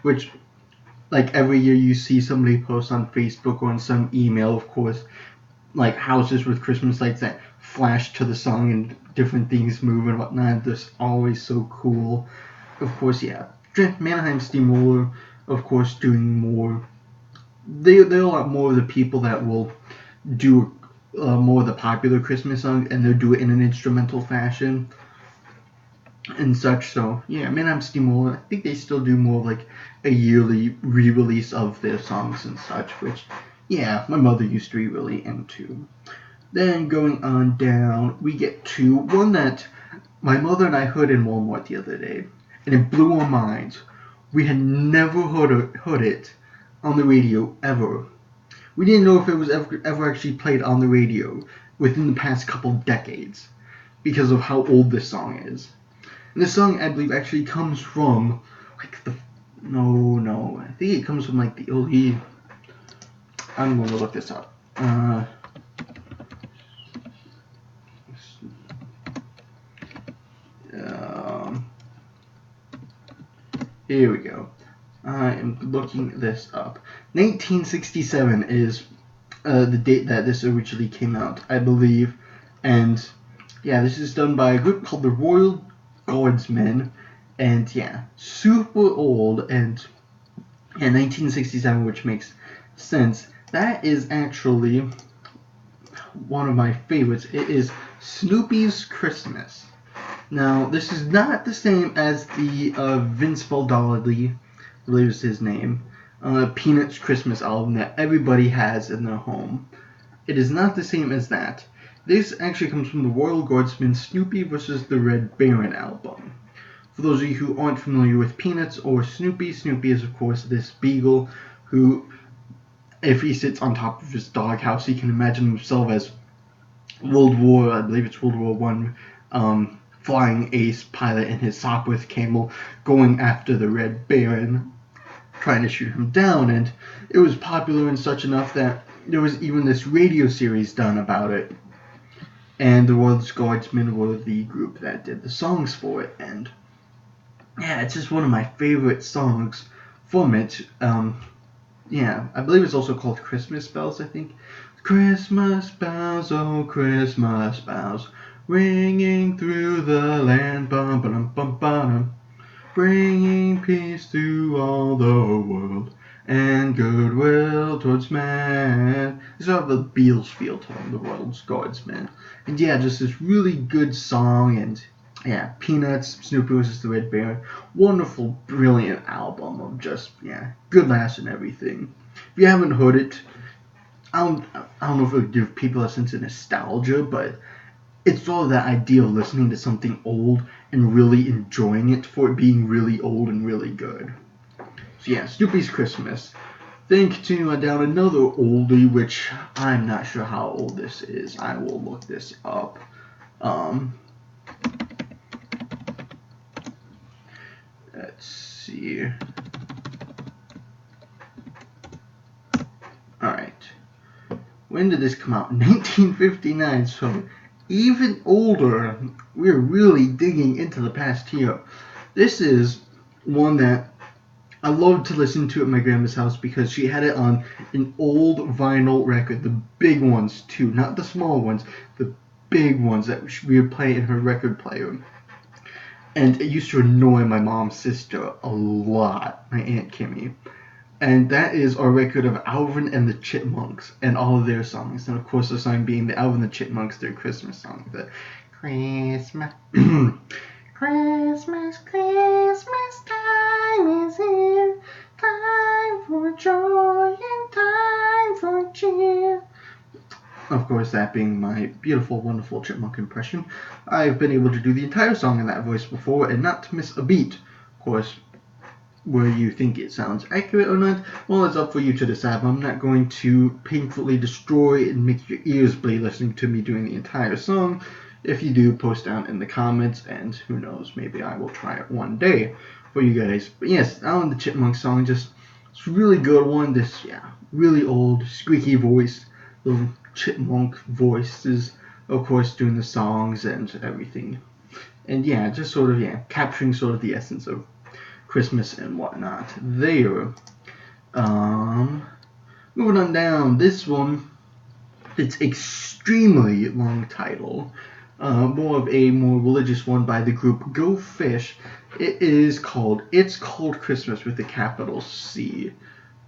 which, like, every year you see somebody post on Facebook or on some email, of course, like houses with Christmas lights that flash to the song and different things move and whatnot. That's always so cool. Of course, yeah. Mannheim Steamroller, of course, doing more. They're a lot more of the people that will do more of the popular Christmas songs, and they'll do it in an instrumental fashion and such. So yeah, Mannheim Steamroller, I think they still do more of like a yearly re-release of their songs and such, which, yeah, my mother used to be really into. Then going on down, we get to one that my mother and I heard in Walmart the other day, and it blew our minds. We had never heard it on the radio ever. We didn't know if it was ever actually played on the radio within the past couple decades because of how old this song is. And this song, I believe, actually comes from like I think it comes from like the early. I'm going to look this up. Here we go. I am looking this up. 1967 is the date that this originally came out, I believe. And yeah, this is done by a group called the Royal Guardsmen. And yeah, super old. And yeah, 1967, which makes sense. That is actually one of my favorites. It is Snoopy's Christmas. Now, this is not the same as the Vince Guaraldi, I believe is his name, Peanuts Christmas album that everybody has in their home. It is not the same as that. This actually comes from the Royal Guardsmen Snoopy vs. the Red Baron album. For those of you who aren't familiar with Peanuts or Snoopy, Snoopy is of course this beagle who, if he sits on top of his doghouse, he can imagine himself as World War I, flying ace pilot in his Sopwith camel going after the Red Baron, trying to shoot him down. And it was popular and such enough that there was even this radio series done about it. And the Royal Guardsmen were the group that did the songs for it. And yeah, it's just one of my favorite songs from it. Yeah, I believe it's also called Christmas Bells, I think. Christmas bells, oh Christmas bells, ringing through the land, bum bum bum bum, bringing peace to all the world and goodwill towards man. It's sort of a Beatles feel to them, the Royal Guardsmen. And yeah, just this really good song. And yeah, Peanuts, Snoopy vs. the Red Baron, wonderful, brilliant album of just, yeah, good laughs and everything. If you haven't heard it, I don't know if it would give people a sense of nostalgia, but it's all that idea of listening to something old and really enjoying it for it being really old and really good. So yeah, Snoopy's Christmas. Then continuing down, another oldie, which I'm not sure how old this is. I will look this up. Let's see. Alright. When did this come out? 1959, so even older. We're really digging into the past here. This is one that I loved to listen to at my grandma's house because she had it on an old vinyl record, the big ones too, not the small ones, the big ones that we would play in her record player. And it used to annoy my mom's sister a lot, my Aunt Kimmy. And that is our record of Alvin and the Chipmunks and all of their songs. And of course the song being the Alvin and the Chipmunks, their Christmas song. The Christmas, Christmas, Christmas time is here. Time for joy and time for cheer. of course, that being my beautiful, wonderful chipmunk impression, I've been able to do the entire song in that voice before and not miss a beat. Of course, where you think it sounds accurate or not, well, it's up for you to decide. I'm not going to painfully destroy and make your ears bleed listening to me doing the entire song. If you do, post down in the comments, and who knows, maybe I will try it one day for you guys. But yes, Alan the Chipmunk song, just it's a really good one. This, really old, squeaky voice, little chipmunk voices, of course, doing the songs and everything. And just sort of, capturing sort of the essence of Christmas and whatnot there. Moving on down, this one, it's extremely long title. More of a more religious one by the group Go Fish. It's called Christmas with a capital C.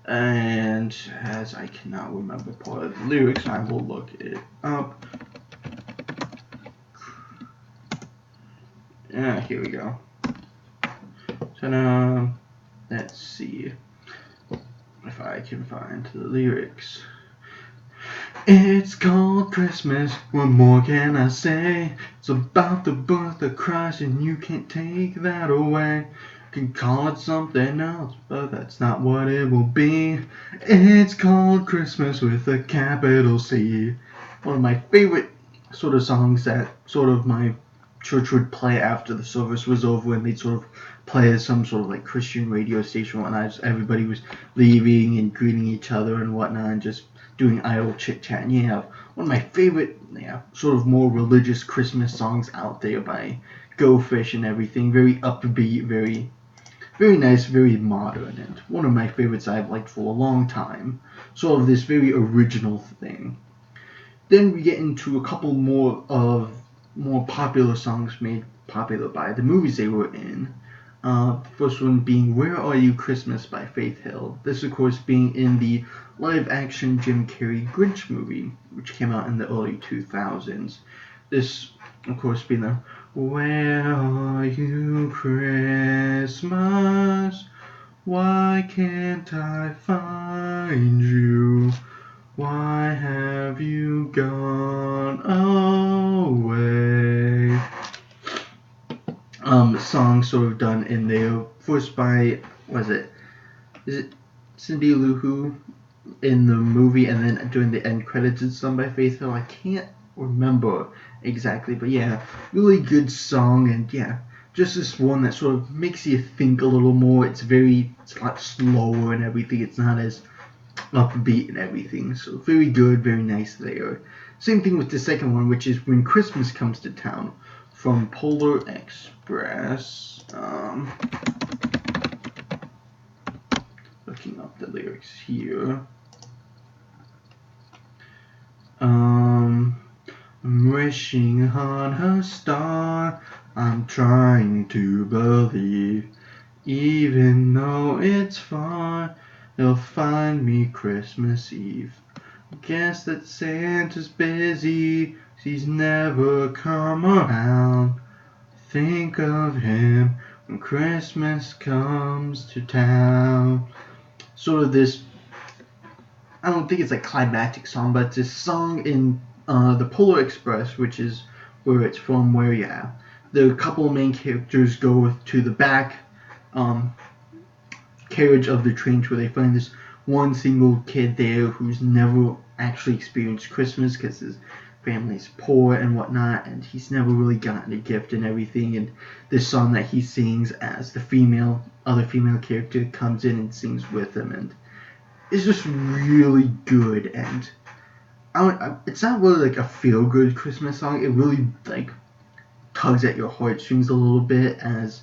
And as I cannot remember part of the lyrics, I will look it up. Here we go. Ta-da! Let's see if I can find the lyrics. It's called Christmas, what more can I say? It's about the birth of Christ and you can't take that away. You can call it something else, but that's not what it will be. It's called Christmas with a capital C. One of my favorite sort of songs that sort of my church would play after the service was over, and they'd sort of play at some sort of like Christian radio station and whatnot. Everybody was leaving and greeting each other and whatnot, and just doing idle chit-chat. And one of my favorite, sort of more religious Christmas songs out there by Go Fish and everything. Very upbeat, very, very nice, very modern, and one of my favorites I've liked for a long time. Sort of this very original thing. Then we get into a couple more popular songs made popular by the movies they were in. First one being Where Are You Christmas by Faith Hill. This, of course, being in the live-action Jim Carrey Grinch movie, which came out in the early 2000s. This, of course, being the Where Are You Christmas? Why can't I find you? Why have you gone away? Song sort of done in there. First by, is it Cindy Lou Who in the movie, and then during the end credits it's sung by Faith Hill. I can't remember exactly, but really good song, and just this one that sort of makes you think a little more. It's a lot slower and everything. It's not as upbeat and everything, so very good, very nice there. Same thing with the second one, which is When Christmas Comes to Town from Polar Express. Looking up the lyrics here. I'm wishing on a star, I'm trying to believe, even though it's far, you'll find me Christmas Eve. Guess that Santa's busy, he's never come around. Think of him when Christmas comes to town. Sort of this, I don't think it's a climactic song, but it's a song in the Polar Express, which is where it's from, where the couple of main characters go to the back carriage of the train, where they find this one single kid there who's never actually experienced Christmas because his family's poor and whatnot, and he's never really gotten a gift and everything. And this song that he sings as the other female character comes in and sings with him, and it's just really good. And it's not really like a feel-good Christmas song. It really like tugs at your heartstrings a little bit, as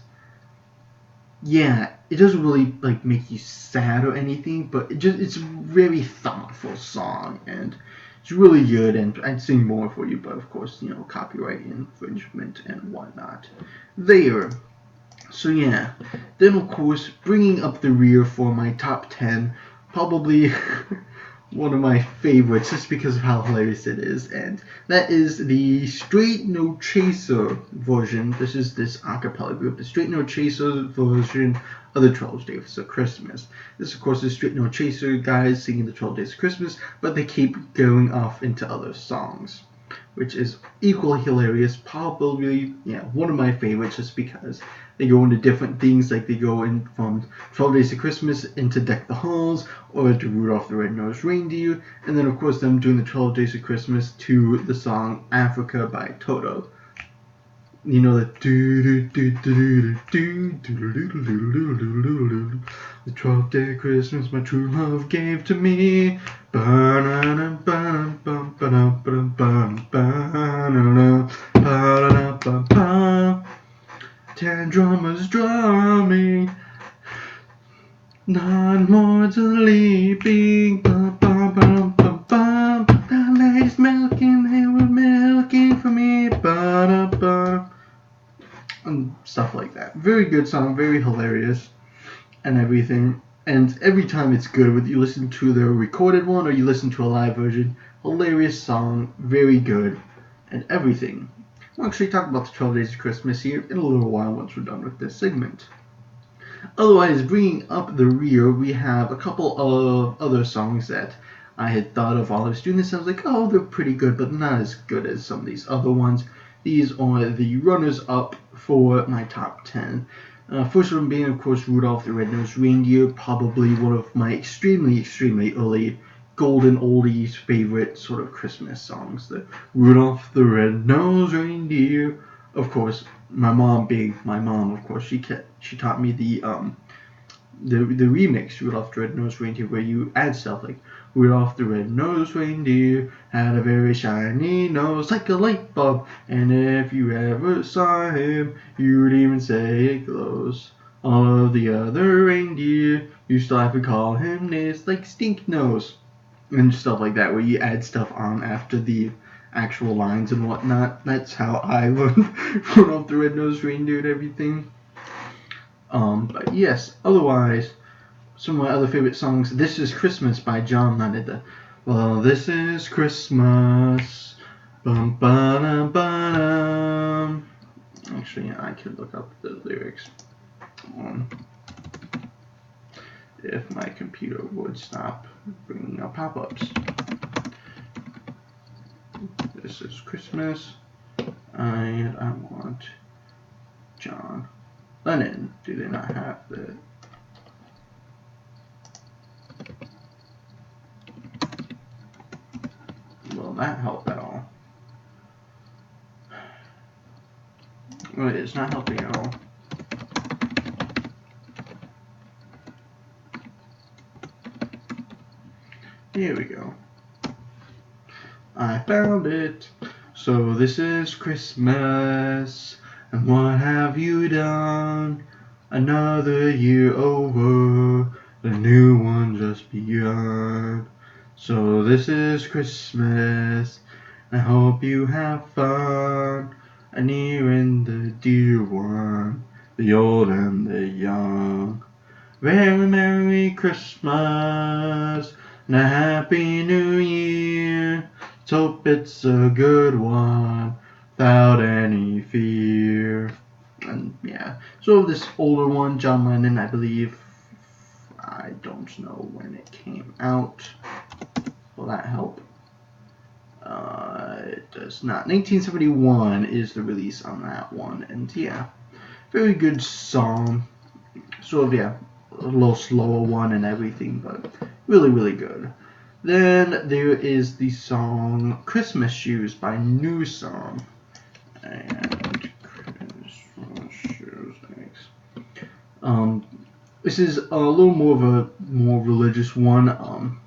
it doesn't really like make you sad or anything, but it's a very thoughtful song, and it's really good. And I'd sing more for you, but of course, copyright infringement and whatnot there. So then of course, bringing up the rear for my top 10, probably one of my favorites just because of how hilarious it is, and that is the Straight No Chaser version. This is this acapella group, the Straight No Chaser version of the 12 Days of Christmas. This, of course, is Straight No Chaser guys singing the 12 Days of Christmas, but they keep going off into other songs, which is equally hilarious. Probably, one of my favorites, just because they go into different things, like they go in from 12 Days of Christmas into Deck the Halls, or to Rudolph the Red-Nosed Reindeer, and then, of course, them doing the 12 Days of Christmas to the song Africa by Toto. You know, the the 12th day of Christmas my true love gave to me. 10 drummers drumming, 9 more sleeping. The ladies milking, they were milking for me. And stuff like that. Very good song, very hilarious, and everything. And every time it's good, whether you listen to the recorded one or you listen to a live version, hilarious song, very good, and everything. We'll actually talk about the 12 Days of Christmas here in a little while once we're done with this segment. Otherwise, bringing up the rear, we have a couple of other songs that I had thought of while I was doing this. I was like, oh, they're pretty good, but not as good as some of these other ones. These are the runners-up for my top 10. First one being, of course, Rudolph the Red-Nosed Reindeer, probably one of my extremely, extremely early golden oldies favorite sort of Christmas songs. The Rudolph the Red-Nosed Reindeer. Of course, my mom being my mom, of course, she taught me the remix, Rudolph the Red-Nosed Reindeer, where you add stuff like Rudolph the Red-Nosed Reindeer had a very shiny nose like a light bulb, and if you ever saw him, you'd even say it glows. All of the other reindeer used to laugh and call him names like Stink Nose, and stuff like that, where you add stuff on after the actual lines and whatnot. That's how I learned Rudolph the Red-Nosed Reindeer and everything. But yes, otherwise, some of my other favorite songs. This Is Christmas by John Lennon. Well, this is Christmas. Bum, ba-dum, ba-dum. Actually, I could look up the lyrics. If my computer would stop bringing up pop-ups. This is Christmas, and I want John Lennon. Do they not have the... Will that help at all? Well, it's not helping at all. Here we go. I found it. So this is Christmas, and what have you done? Another year over, the new one just begun. So this is Christmas, I hope you have fun, a near and the dear one, the old and the young. Very Merry Christmas, and a Happy New Year. Let's hope it's a good one, without any fear. And yeah, so this older one, John Lennon, I believe, I don't know when it came out. Will that help? It does not. 1971 is the release on that one, and yeah, very good song. Sort of, yeah, a little slower one and everything, but really, really good. Then there is the song Christmas Shoes by New Song. And Christmas Shoes, thanks. This is a little more of a more religious one.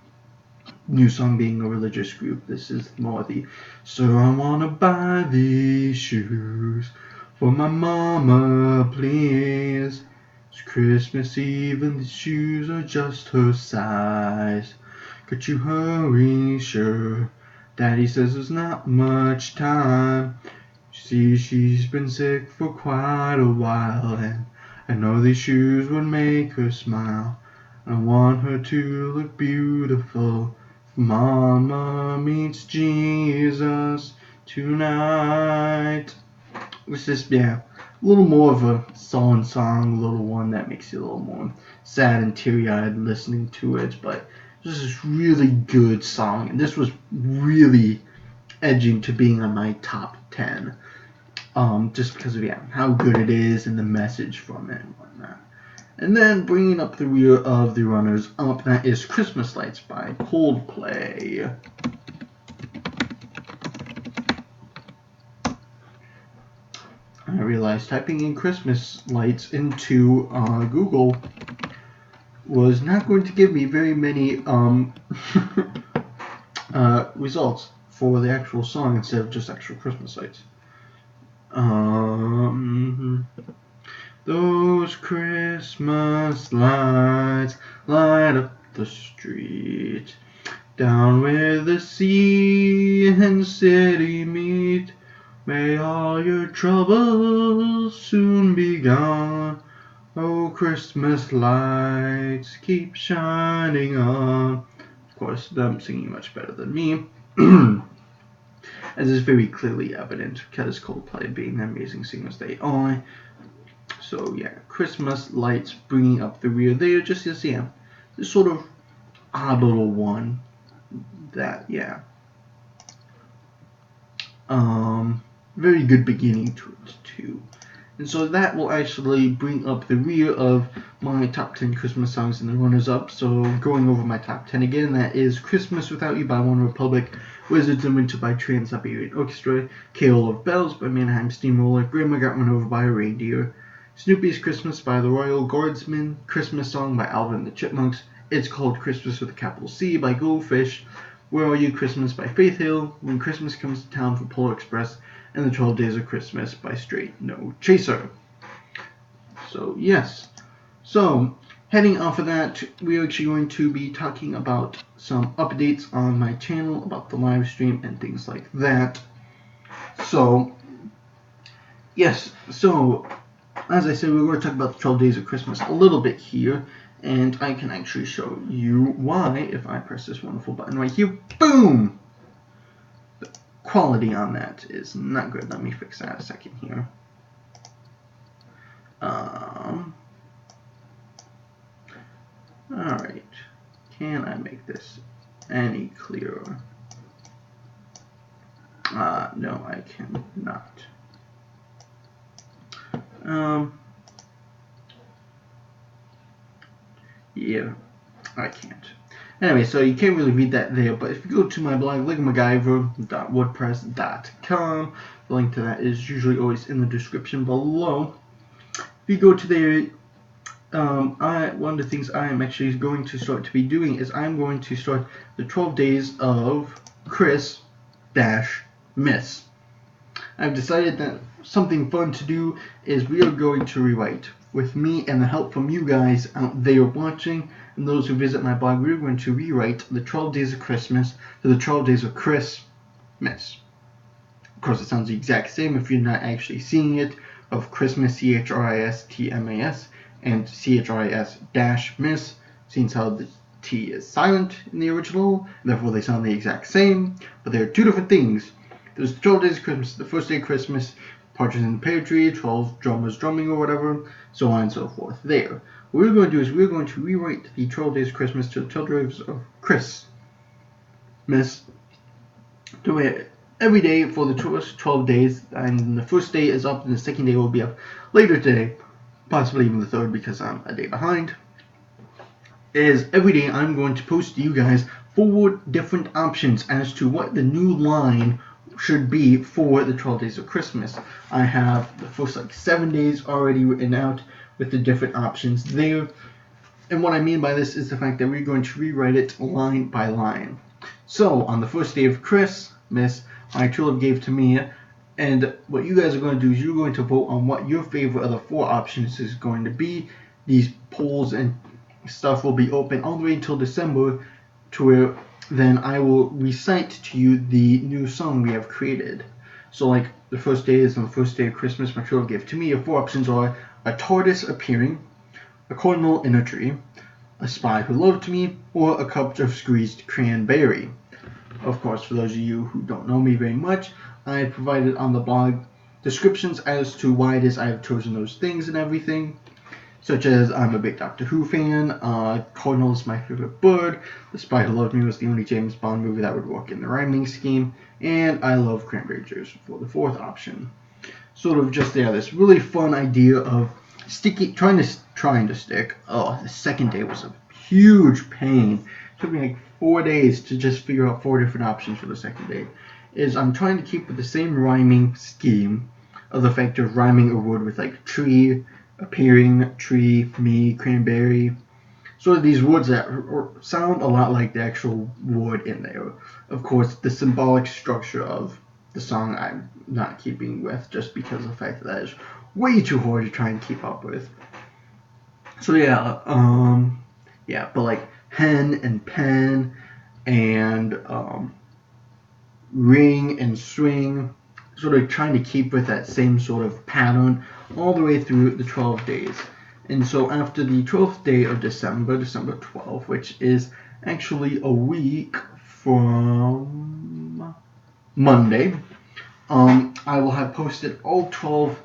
New Song being a religious group, this is more the so I wanna buy these shoes for my mama, please. It's Christmas Eve and the shoes are just her size. Could you hurry, sure? Daddy says there's not much time. See, she's been sick for quite a while, and I know these shoes would make her smile. I want her to look beautiful. Mama meets Jesus tonight. This is, yeah, little more of a song, a little one that makes you a little more sad and teary-eyed listening to it. But this is really good song, and this was really edging to being on my top 10. Just because of how good it is and the message from it and whatnot. And then bringing up the rear of the runners up, that is Christmas Lights by Coldplay. I realized typing in Christmas lights into Google was not going to give me very many results for the actual song instead of just actual Christmas lights. Those Christmas lights light up the street, down where the sea and city meet. May all your troubles soon be gone. Oh, Christmas lights keep shining on. Of course, them singing much better than me. As is very clearly evident, because Coldplay being the amazing singers they are. So yeah, Christmas Lights bringing up the rear there, just as this sort of odd little one that very good beginning to it too. And so that will actually bring up the rear of my top 10 Christmas songs and the runners-up. So going over my top 10 again, that is Christmas Without You by One Republic, Wizards in Winter by Trans-Siberian Orchestra, Carol of Bells by Mannheim Steamroller, Grandma Got Run Over by a Reindeer, Snoopy's Christmas by the Royal Guardsmen, Christmas Song by Alvin and the Chipmunks, It's Called Christmas with a capital C by Goldfish, Where Are You Christmas by Faith Hill, When Christmas Comes to Town for Polar Express, and The 12 Days of Christmas by Straight No Chaser. So yes, so heading off of that, we're actually going to be talking about some updates on my channel, about the live stream and things like that. So yes, so as I said, we're going to talk about the 12 Days of Christmas a little bit here, and I can actually show you why if I press this wonderful button right here. Boom! The quality on that is not good. Let me fix that a second here. Alright. Can I make this any clearer? No, I cannot. Yeah, I can't. Anyway, so you can't really read that there, but if you go to my blog, MacGyver.wordpress.com, the link to that is usually always in the description below. If you go to there, one of the things I am actually going to start to be doing is I'm going to start the 12 days of Chris-Miss. I've decided that something fun to do is we are going to rewrite, with me and the help from you guys out there watching and those who visit my blog, we're going to rewrite the 12 Days of Christmas to the 12 Days of Chris-Miss. Of course, it sounds the exact same if you're not actually seeing it, of Christmas, C-H-R-I-S-T-M-A-S, and C-H-R-I-S-Miss, since how the T is silent in the original, and therefore they sound the exact same, but they're two different things. There's 12 Days of Christmas, the first day of Christmas, Partridge in the Pear Tree, 12 drummers drumming or whatever, so on and so forth there. What we're going to do is we're going to rewrite the 12 Days of Christmas to the 12 Days of Chris-Miss, to where every day for the first 12 days, and the first day is up and the second day will be up later today, possibly even the third because I'm a day behind, is every day I'm going to post to you guys 4 different options as to what the new line should be for the 12 Days of Christmas. I have the first 7 days already written out with the different options there. And what I mean by this is the fact that we're going to rewrite it line by line. So on the first day of Chris-Miss, my true love gave to me, and what you guys are going to do is you're going to vote on what your favorite of the 4 options is going to be. These polls and stuff will be open all the way until December, to where then I will recite to you the new song we have created. So like the first day is on the first day of Christmas, my true love gave to me. Your 4 options are a tortoise appearing, a cardinal in a tree, a spy who loved me, or a cup of squeezed cranberry. Of course, for those of you who don't know me very much, I provided on the blog descriptions as to why it is I have chosen those things and everything. Such as, I'm a big Doctor Who fan, Cardinal is my favorite bird, The Spy Who Loved Me was the only James Bond movie that would work in the rhyming scheme, and I love cranberry juice for the fourth option. Sort of just, this really fun idea of trying to stick. Oh, the second day was a huge pain. It took me like 4 days to just figure out 4 different options for the second day. I'm trying to keep with the same rhyming scheme of the fact of rhyming a word with like tree, appearing, tree, me, cranberry. Sort of these words that sound a lot like the actual word in there. Of course, the symbolic structure of the song I'm not keeping with just because of the fact that is way too hard to try and keep up with. So but like hen and pen and ring and swing, sort of trying to keep with that same sort of pattern all the way through the 12 days. And so after the 12th day of December 12th, which is actually a week from Monday, I will have posted all 12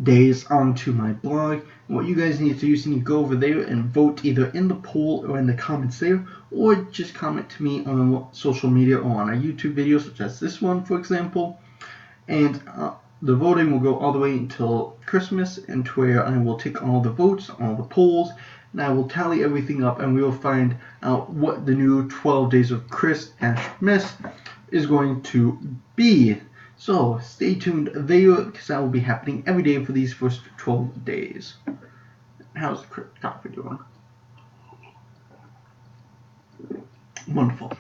days onto my blog. And what you guys need to do is you need to go over there and vote either in the poll or in the comments there, or just comment to me on social media or on a YouTube video such as this one, for example. And the voting will go all the way until Christmas, and to where I will take all the votes, all the polls, and I will tally everything up, and we will find out what the new 12 days of Xmas is going to be. So stay tuned there, because that will be happening every day for these first 12 days. How's the coffee doing? Wonderful.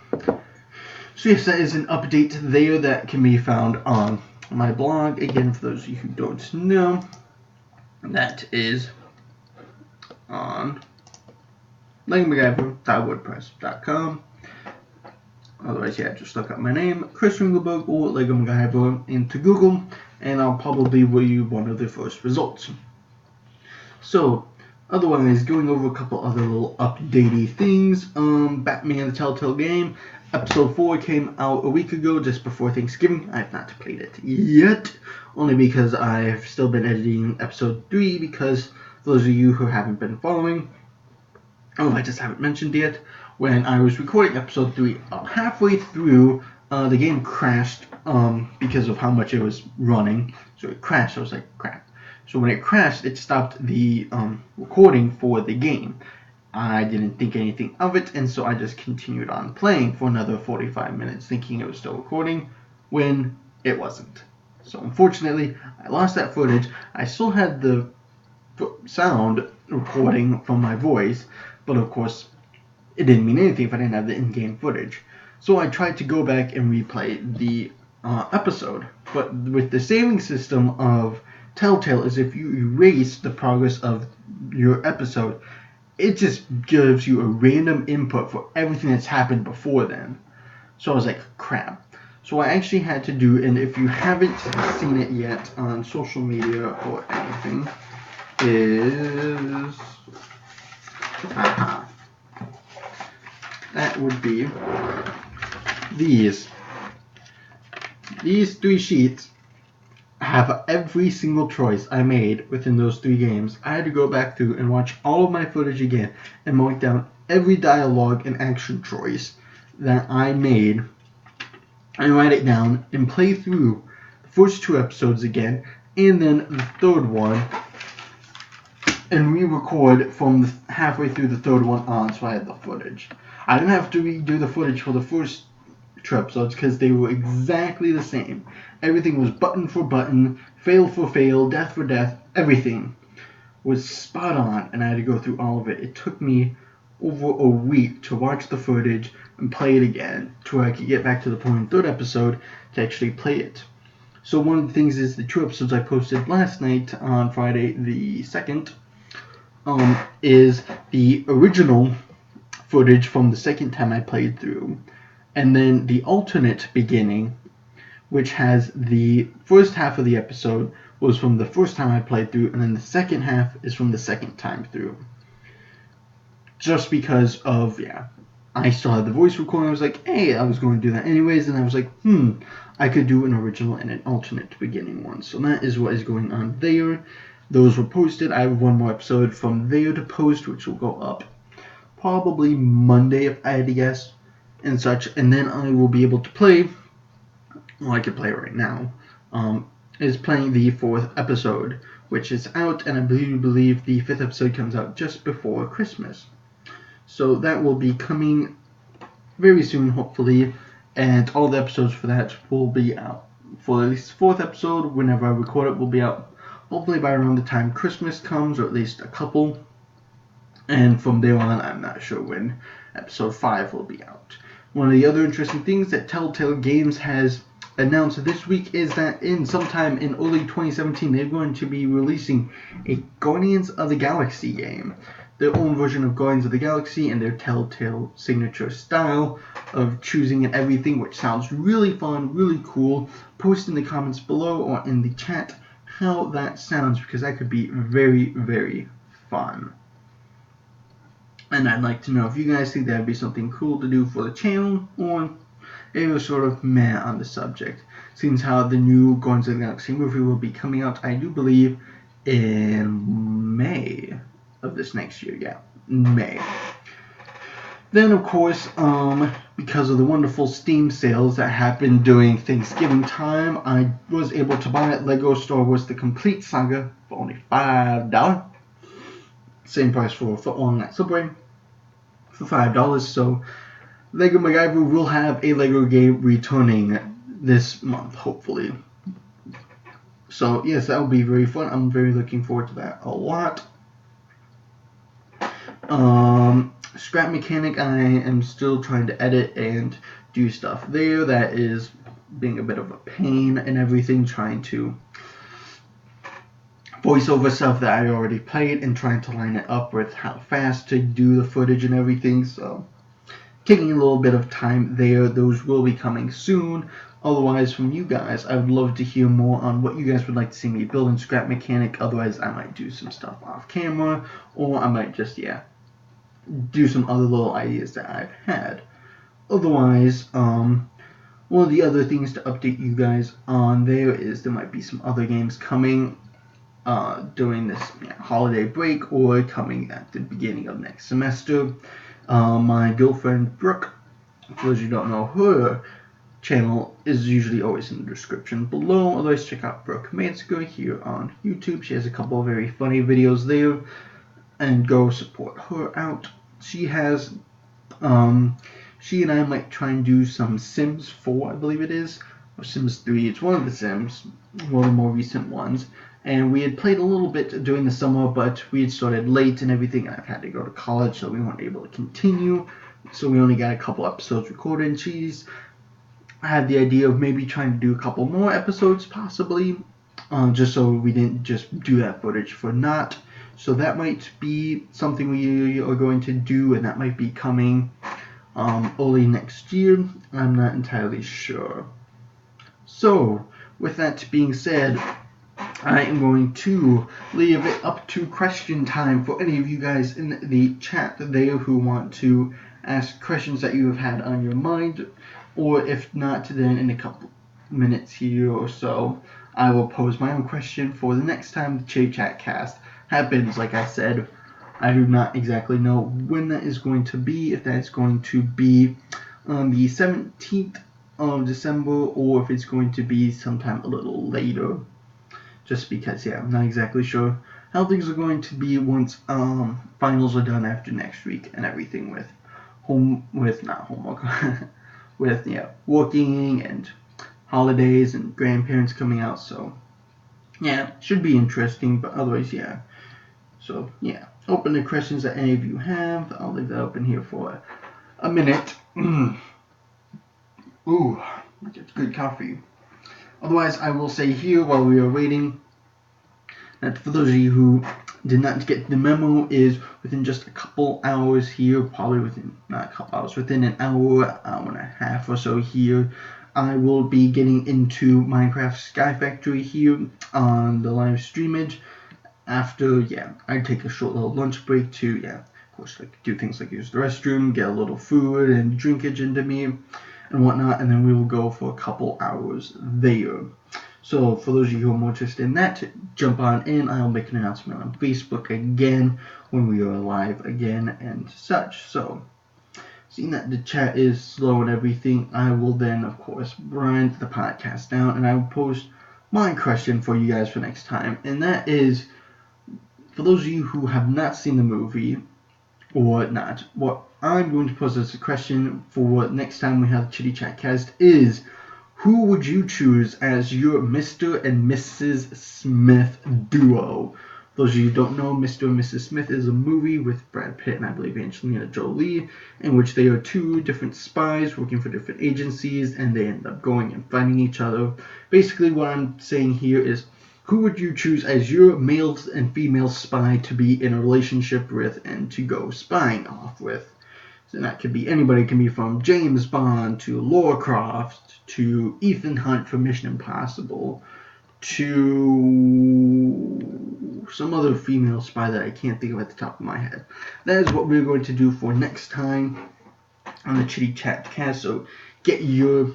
So yes, that is an update there that can be found on my blog. Again, for those of you who don't know, that is on MacGyver.wordpress.com. Otherwise, just look up my name, Chris Ringleberg, or Lego MacGyver into Google, and I'll probably will you one of the first results. So, otherwise, going over a couple other little updatey things. Batman: The Telltale Game, Episode 4 came out a week ago, just before Thanksgiving. I have not played it yet, only because I've still been editing Episode 3, because those of you who haven't been following, I just haven't mentioned yet, when I was recording Episode 3, halfway through, the game crashed because of how much it was running. So it crashed. I was like, crap. So when it crashed, it stopped the recording for the game. I didn't think anything of it, and so I just continued on playing for another 45 minutes, thinking it was still recording, when it wasn't. So unfortunately, I lost that footage. I still had the sound recording from my voice, but of course, it didn't mean anything if I didn't have the in-game footage. So I tried to go back and replay the episode, but with the saving system of Telltale, is if you erase the progress of your episode, it just gives you a random input for everything that's happened before then. So I was like, crap. So I actually had to do, and if you haven't seen it yet on social media or anything, is that would be these 3 sheets have every single choice I made within those 3 games. I had to go back through and watch all of my footage again and mark down every dialogue and action choice that I made and write it down and play through the first 2 episodes again, and then the third one, and re-record from halfway through the third one on, so I had the footage. I didn't have to redo the footage for the first 2 episodes because they were exactly the same. Everything was button for button, fail for fail, death for death. Everything was spot on, and I had to go through all of it. It took me over a week to watch the footage and play it again, to where I could get back to the point in the 3rd episode to actually play it. So one of the things is the 2 episodes I posted last night on Friday the 2nd is the original footage from the second time I played through, and then the alternate beginning, which has the first half of the episode was from the first time I played through, and then the second half is from the second time through. Just because of, I still had the voice recording. I was like, hey, I was going to do that anyways, and I was like, I could do an original and an alternate beginning one. So that is what is going on there. Those were posted. I have one more episode from there to post, which will go up probably Monday if I had to guess, and such. And then I will be able to play, well, I could play right now, is playing the 4th episode, which is out, and I believe the 5th episode comes out just before Christmas. So that will be coming very soon, hopefully, and all the episodes for that will be out. For at least the 4th episode, whenever I record it, will be out hopefully by around the time Christmas comes, or at least a couple. And from there on, I'm not sure when episode 5 will be out. One of the other interesting things that Telltale Games has announced this week is that sometime in early 2017, they're going to be releasing a Guardians of the Galaxy game. Their own version of Guardians of the Galaxy and their Telltale signature style of choosing and everything, which sounds really fun, really cool. Post in the comments below or in the chat how that sounds, because that could be very, very fun. And I'd like to know if you guys think that would be something cool to do for the channel, or if you're sort of meh on the subject. Since how the new Guardians of the Galaxy movie will be coming out, I do believe, in May of this next year. Yeah, May. Then, of course, because of the wonderful Steam sales that happened during Thanksgiving time, I was able to buy Lego Star Wars The Complete Saga for only $5. Same price for footlong at Subway for $5. So Lego MacGyver will have a Lego game returning this month, hopefully. So yes, that will be very fun. I'm very looking forward to that a lot. Scrap Mechanic, I am still trying to edit and do stuff there. That is being a bit of a pain and everything, trying to voiceover stuff that I already played and trying to line it up with how fast to do the footage and everything. So taking a little bit of time there. Those will be coming soon. Otherwise, from you guys, I would love to hear more on what you guys would like to see me build in Scrap Mechanic. Otherwise, I might do some stuff off camera, or I might just, do some other little ideas that I've had. Otherwise, one of the other things to update you guys on there is there might be some other games coming during this holiday break, or coming at the beginning of next semester. My girlfriend Brooke, for those of you who don't know, her channel is usually always in the description below. Otherwise, check out Brooke Mansker here on YouTube. She has a couple of very funny videos there, and go support her out. She has, she and I might try and do some Sims 4, I believe it is, or Sims 3. It's one of the Sims, one of the more recent ones. And we had played a little bit during the summer, but we had started late and everything, and I've had to go to college, so we weren't able to continue. So we only got a couple episodes recorded, and she's had the idea of maybe trying to do a couple more episodes, possibly, just so we didn't just do that footage for naught. So that might be something we are going to do, and that might be coming early next year. I'm not entirely sure. So, with that being said, I am going to leave it up to question time for any of you guys in the chat there who want to ask questions that you have had on your mind, or if not, then in a couple minutes here or so, I will pose my own question for the next time the Chitty-Chat cast happens. Like I said, I do not exactly know when that is going to be, if that's going to be on the 17th of December, or if it's going to be sometime a little later. Just because, I'm not exactly sure how things are going to be once finals are done after next week and everything with working and holidays and grandparents coming out. So, should be interesting, but otherwise, So, open the questions that any of you have. I'll leave that open here for a minute. Ooh, that's good coffee. Otherwise, I will say here while we are waiting that for those of you who did not get the memo, is within just a couple hours here, probably within, not a couple hours, within an hour and a half or so here, I will be getting into Minecraft Sky Factory here on the live streamage. After, I take a short little lunch break to, course, like do things like use the restroom, get a little food and drinkage into me and whatnot, and then we will go for a couple hours there. So for those of you who are more interested in that, jump on in. I'll make an announcement on Facebook again when we are live again and such. So seeing that the chat is slow and everything, I will then, of course, grind the podcast down and I will post my question for you guys for next time. And that is, for those of you who have not seen the movie or not, what I'm going to pose as a question for next time we have the Chitty-Chat cast is, who would you choose as your Mr. and Mrs. Smith duo? Those of you who don't know, Mr. and Mrs. Smith is a movie with Brad Pitt and I believe Angelina Jolie, in which they are two different spies working for different agencies and they end up going and finding each other. Basically what I'm saying here is, who would you choose as your male and female spy to be in a relationship with and to go spying off with? And that could be anybody. It can be from James Bond to Lara Croft to Ethan Hunt from Mission Impossible to some other female spy that I can't think of at the top of my head. That is what we're going to do for next time on the Chitty-Chat cast. So get your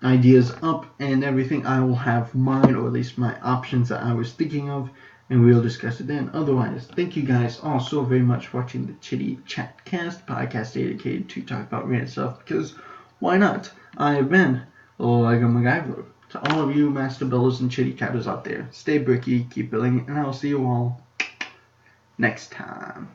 ideas up and everything. I will have mine, or at least my options that I was thinking of, and we'll discuss it then. Otherwise, thank you guys all so very much for watching the Chitty-Chat cast, podcast dedicated to talk about random stuff, because why not? I have been like a MacGyver. To all of you master builders and Chitty-Chatters out there, stay bricky, keep building, and I'll see you all next time.